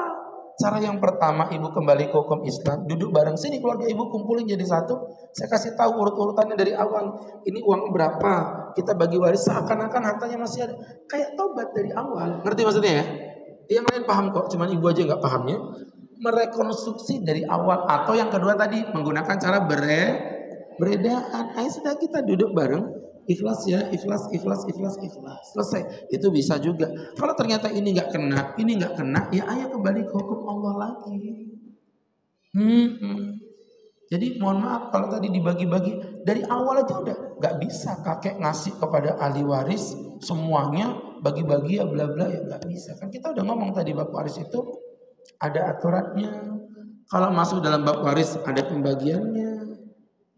Cara yang pertama ibu kembali ke hukum Islam, duduk bareng sini keluarga ibu kumpulin jadi satu. Saya kasih tahu urut-urutannya dari awal. Ini uang berapa? Kita bagi waris seakan-akan hartanya masih ada. Kayak tobat dari awal. Ngerti maksudnya ya? Yang lain paham kok, cuman ibu aja nggak pahamnya. Merekonstruksi dari awal. Atau yang kedua tadi menggunakan cara beredaan. Ayo sudah kita duduk bareng. Ikhlas ya, ikhlas. Selesai. Itu bisa juga. Kalau ternyata ini nggak kena, ya ayo kembali ke hukum Allah lagi. Jadi mohon maaf kalau tadi dibagi-bagi dari awal aja udah nggak bisa kakek ngasih kepada ahli waris semuanya bagi-bagi ya bla bla ya nggak bisa. Kan kita udah ngomong tadi bab waris itu ada aturannya. Kalau masuk dalam bab waris ada pembagiannya.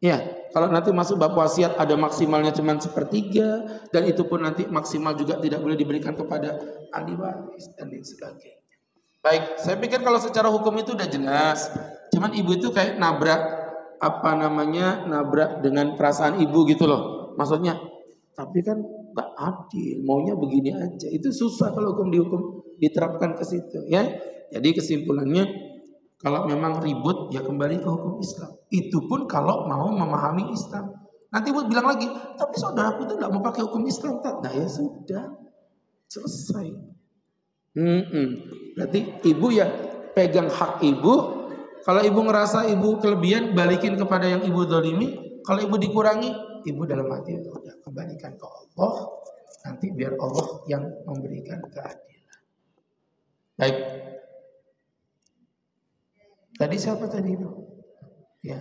Ya, Kalau nanti masuk bab wasiat ada maksimalnya cuma 1/3 dan itu pun nanti maksimal juga tidak boleh diberikan kepada ahli waris dan lain sebagainya. Baik, saya pikir kalau secara hukum itu udah jelas. Cuman ibu itu kayak nabrak nabrak dengan perasaan ibu gitu loh. Maksudnya, tapi kan nggak adil, maunya begini aja. Itu susah kalau hukum diterapkan ke situ, ya. Jadi kesimpulannya, kalau memang ribut ya kembali ke hukum Islam. Itu pun kalau mau memahami Islam. Nanti ibu bilang lagi, tapi saudaraku itu nggak mau pakai hukum Islam. Nah ya sudah, selesai. Berarti ibu ya pegang hak ibu. Kalau ibu ngerasa ibu kelebihan, balikin kepada yang ibu zalimi. Kalau ibu dikurangi, ibu dalam hati ya kembalikan ke Allah. Nanti biar Allah yang memberikan keadilan. Baik. Tadi siapa tadi ibu? Ya.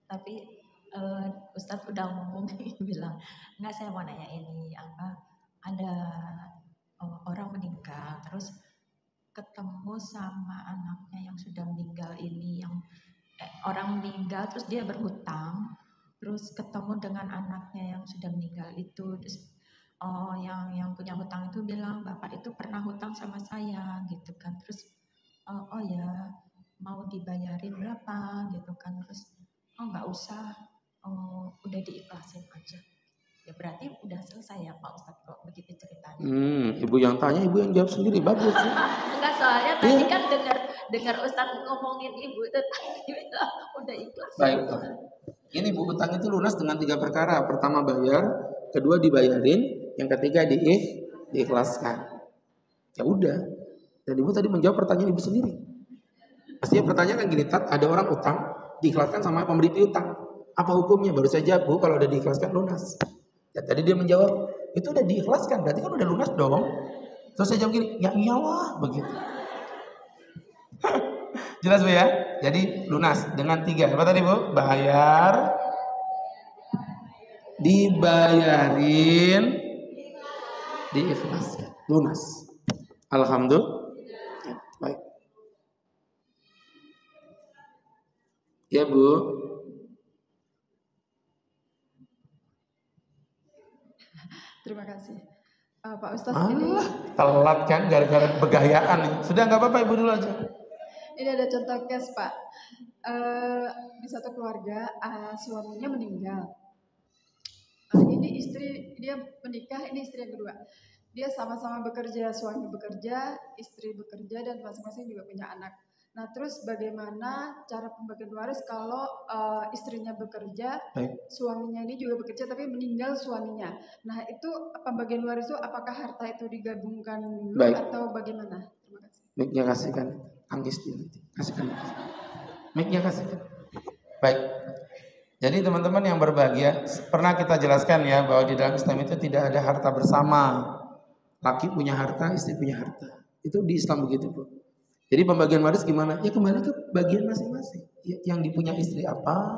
Tapi Ustadz udah ngomong bilang, enggak, saya mau nanya ini apa, ada orang meninggal terus ketemu sama anaknya yang sudah meninggal ini, yang orang meninggal terus dia berhutang, terus ketemu dengan anaknya yang sudah meninggal itu, terus yang punya hutang itu bilang, bapak itu pernah hutang sama saya gitu kan, terus oh ya mau dibayarin berapa gitu kan, terus nggak usah, udah diikhlasin aja. Ya berarti udah selesai ya Pak Ustadz kalau begitu ceritanya. Ibu yang tanya, ibu yang jawab sendiri, bagus sih. Enggak, soalnya tadi kan dengar Ustadz ngomongin ibu itu tadi udah ikhlas. Baik. Ini bu, utang itu lunas dengan 3 perkara. Pertama bayar, kedua dibayarin, yang ketiga diikhlaskan. Ya udah. Dan ibu tadi menjawab pertanyaan ibu sendiri. Pastinya pertanyaan kan gini, ada orang utang diikhlaskan sama pemberi piutang. Apa hukumnya? Baru saja bu, kalau udah diikhlaskan lunas. Ya tadi dia menjawab, itu udah diikhlaskan, berarti kan udah lunas dong. Terus saya jawab gini, ya iyalah begitu. Jelas bu ya? Jadi lunas dengan 3. Apa tadi bu? Bayar, dibayarin, diikhlaskan. Lunas. Alhamdulillah. Baik. Ya bu. Terima kasih Pak Ustadz. Telat kan gara-gara begayaan. Sudah nggak apa-apa ibu dulu aja. Ini ada contoh case Pak. Di satu keluarga suaminya meninggal. Ini istri, dia menikah, ini istri yang kedua. Dia sama-sama bekerja, suami bekerja, istri bekerja, dan masing-masing juga punya anak. Nah, terus bagaimana cara pembagian waris kalau istrinya bekerja, suaminya ini juga bekerja, tapi meninggal suaminya. Nah, itu pembagian waris itu apakah harta itu digabungkan dulu atau bagaimana? Terima kasih. Mic-nya kasihkan, Anggis dia nanti. Kasihkan. Mic-nya kasihkan. Baik. Jadi teman-teman yang berbahagia, pernah kita jelaskan ya bahwa di dalam Islam itu tidak ada harta bersama. Laki punya harta, istri punya harta. Itu di Islam begitu, Bu. Jadi pembagian waris gimana? Ya kembali ke bagian masing-masing. Yang dipunya istri apa,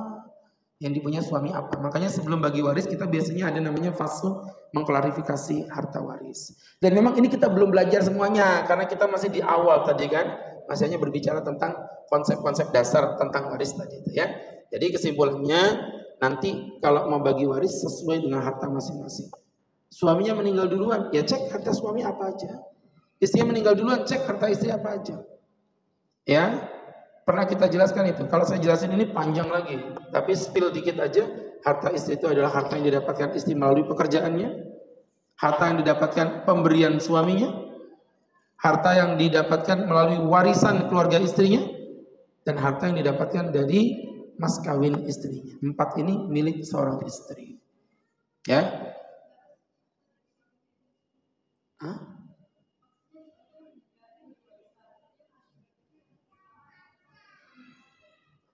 yang dipunya suami apa. Makanya sebelum bagi waris kita biasanya ada namanya fase mengklarifikasi harta waris. Dan memang ini kita belum belajar semuanya karena kita masih di awal tadi kan. Masih hanya berbicara tentang konsep-konsep dasar tentang waris tadi itu ya. Jadi kesimpulannya nanti kalau mau bagi waris sesuai dengan harta masing-masing. Suaminya meninggal duluan, ya cek harta suami apa aja. Istrinya meninggal duluan, cek harta istri apa aja. Ya, pernah kita jelaskan itu. Kalau saya jelasin ini panjang lagi, tapi spill dikit aja. Harta istri itu adalah harta yang didapatkan istri melalui pekerjaannya, harta yang didapatkan pemberian suaminya, harta yang didapatkan melalui warisan keluarga istrinya, dan harta yang didapatkan dari mas kawin istrinya. 4 ini milik seorang istri. Ya.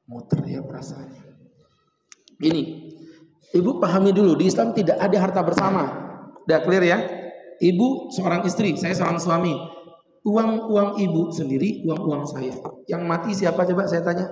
Muter ya perasaannya. Gini, ibu pahami dulu di Islam tidak ada harta bersama. Udah clear ya? Ibu seorang istri, saya seorang suami. Uang ibu sendiri, uang saya. Yang mati siapa coba saya tanya?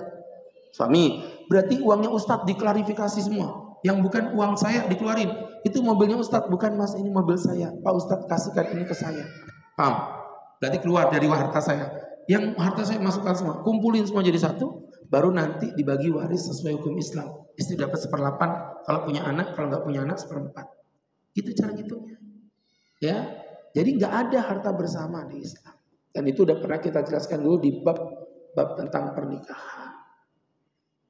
Suami. Berarti uangnya Ustadz diklarifikasi semua. Yang bukan uang saya dikeluarin. Itu mobilnya Ustadz, bukan mas ini mobil saya. Pak Ustadz kasihkan ini ke saya. Paham? Berarti keluar dari harta saya. Yang harta saya masukkan semua, kumpulin semua jadi satu. baru nanti dibagi waris sesuai hukum Islam. Istri dapat 1/8, kalau punya anak, kalau nggak punya anak 1/4. Gitu cara ngitungnya. Ya, jadi nggak ada harta bersama di Islam. Dan itu udah pernah kita jelaskan dulu di bab tentang pernikahan.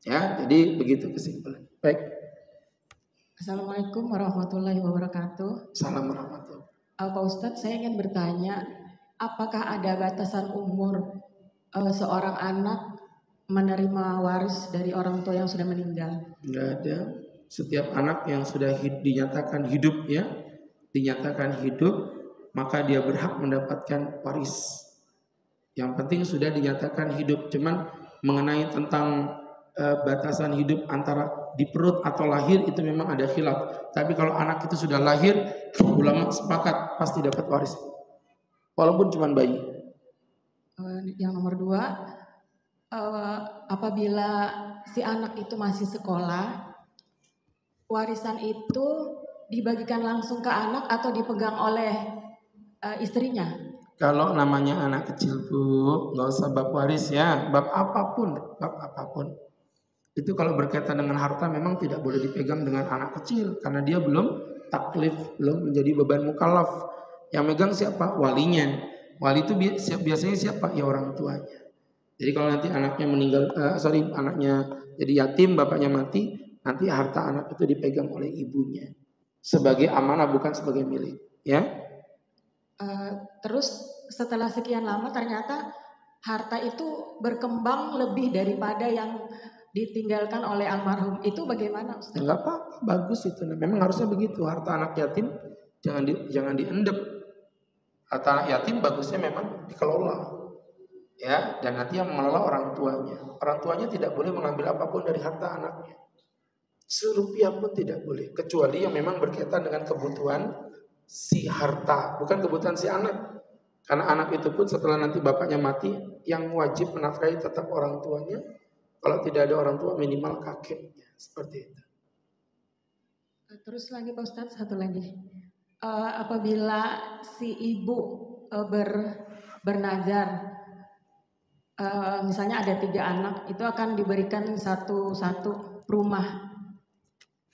Ya, jadi begitu kesimpulan. Baik. Assalamualaikum warahmatullahi wabarakatuh. Salam warahmatullahi. Pak Ustadz, saya ingin bertanya, apakah ada batasan umur seorang anak menerima waris dari orang tua yang sudah meninggal? Nggak ada. Setiap anak yang sudah dinyatakan hidup, ya, dinyatakan hidup, maka dia berhak mendapatkan waris. Yang penting sudah dinyatakan hidup. Cuman mengenai tentang batasan hidup antara di perut atau lahir itu memang ada khilaf. Tapi kalau anak itu sudah lahir, ulama sepakat pasti dapat waris, walaupun cuma bayi. Yang nomor 2, apabila si anak itu masih sekolah, warisan itu dibagikan langsung ke anak atau dipegang oleh istrinya? Kalau namanya anak kecil, Bu, nggak usah bab waris ya, bab apapun. Itu kalau berkaitan dengan harta memang tidak boleh dipegang dengan anak kecil karena dia belum taklif, belum menjadi beban mukallaf. Yang megang siapa? Walinya. Wali itu biasanya siapa? Ya orang tuanya. Jadi kalau nanti anaknya meninggal, anaknya jadi yatim, bapaknya mati, nanti harta anak itu dipegang oleh ibunya sebagai amanah, bukan sebagai milik. Ya. Terus setelah sekian lama ternyata harta itu berkembang lebih daripada yang ditinggalkan oleh almarhum, itu bagaimana Ustaz? Enggak apa-apa, bagus itu. Memang harusnya begitu. Harta anak yatim jangan diendep. Harta anak yatim bagusnya memang dikelola. Ya, dan nanti yang mengelola orang tuanya. Orang tuanya tidak boleh mengambil apapun dari harta anaknya. Serupiah pun tidak boleh, kecuali yang memang berkaitan dengan kebutuhan si harta, bukan kebutuhan si anak. Karena anak itu pun setelah nanti bapaknya mati, yang wajib menafkahi tetap orang tuanya. Kalau tidak ada orang tua, minimal kakeknya, seperti itu. Terus lagi Pak Ustadz, satu lagi. Apabila si ibu bernazar, misalnya ada 3 anak, itu akan diberikan satu rumah.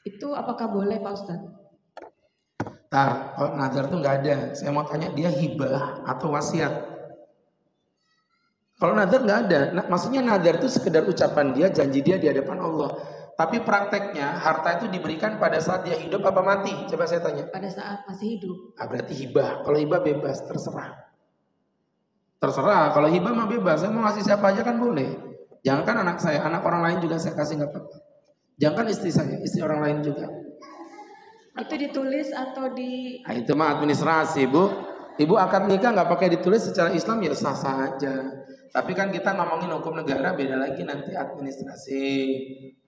Itu apakah boleh Pak Ustadz? Kalau nazar itu nggak ada. Saya mau tanya, dia hibah atau wasiat? Kalau nazar nggak ada. Maksudnya nazar itu sekedar ucapan dia, janji dia di hadapan Allah. Tapi prakteknya harta itu diberikan pada saat dia hidup apa mati? Coba saya tanya. Pada saat masih hidup. Berarti hibah. Kalau hibah bebas, terserah. Terserah. Kalau hibah mah bebas. Saya mau ngasih siapa aja kan boleh. Jangankan anak saya, anak orang lain juga saya kasih nggak apa-apa. Jangankan istri saya, istri orang lain juga. Itu ditulis atau Nah, itu mah administrasi, Bu. Ibu akad nikah nggak pakai ditulis secara Islam ya sah-sah aja. Tapi kan kita ngomongin hukum negara, beda lagi nanti administrasi.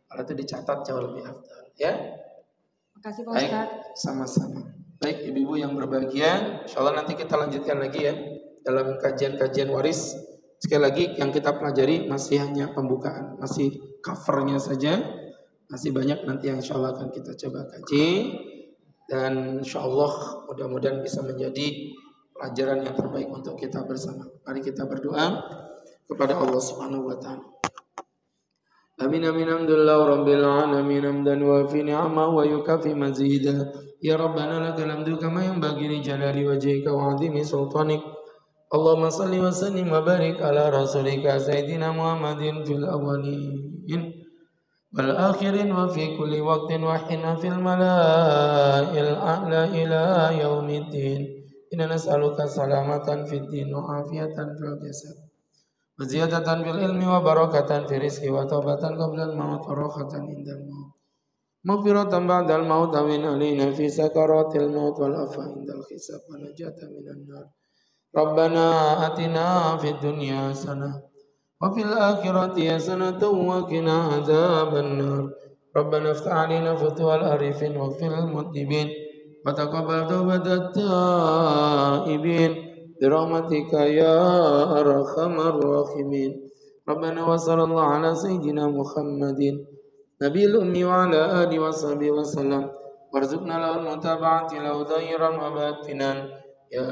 Kalau itu dicatat jauh lebih afdal, ya. Makasih Pak Baik, Ustadz. sama-sama. Baik, ibu-ibu yang berbahagia, insya Allah nanti kita lanjutkan lagi ya dalam kajian-kajian waris. Sekali lagi yang kita pelajari masih hanya pembukaan, masih covernya saja. Masih banyak nanti yang insya Allah akan kita coba kaji. Dan insya Allah mudah-mudahan bisa menjadi pelajaran yang terbaik untuk kita bersama. Mari kita berdoa kepada Allah Subhanahu wa taala. Amin amin alhamdulillah rabbil alamin hamdan wa fi ni'ama wa yukafi mazida. Ya Rabbana lakal hamdu kama yanbaghi li jalali wajhika wa 'azimi sultanik. Allahumma salli wa sallim wa barik ala rasulika sayyidina Muhammadin fil awwalin wal akhirin wa fi kulli waqtin wa hina fil mala'il a'la ila yaumiddin. Inna nas'aluka salamatan fid din wa afiyatan fil jasad wa ziyadatan fil ilmi wa barakatan fil rizqi wa taubatan qabla al maut wa rahatan indal maut maghfiratan ba'da al maut amin alina fi sakaratil maut wal afa indal hisab wa najatan minan nar. Rabbana atina fid dunya hasanah wa fil akhirati hasanatan wa qina adzaban nar. Rabbana iftah 'alaina futuhal arifin wa fil mudnibin wa taqabbal tawbatat taibin birahmatika ya arhamar rahimin. Rabbana wa sallallahu ala sayyidina Muhammadin nabiyil ummi wa ala alihi wa sahbihi wa sallam warzuqna lahu mutaba'ati lahu dhahiran wa batinan ya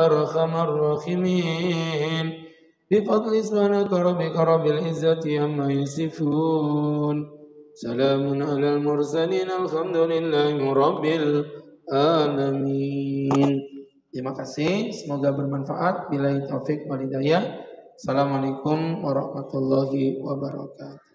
arhamar rahimin بفضل سبحانك ربك رب العزة عما يصفون سلام على المرسلين الحمد لله رب العالمين. Terima kasih, semoga bermanfaat. Billahi taufik wal hidayah. Assalamualaikum warahmatullahi wabarakatuh.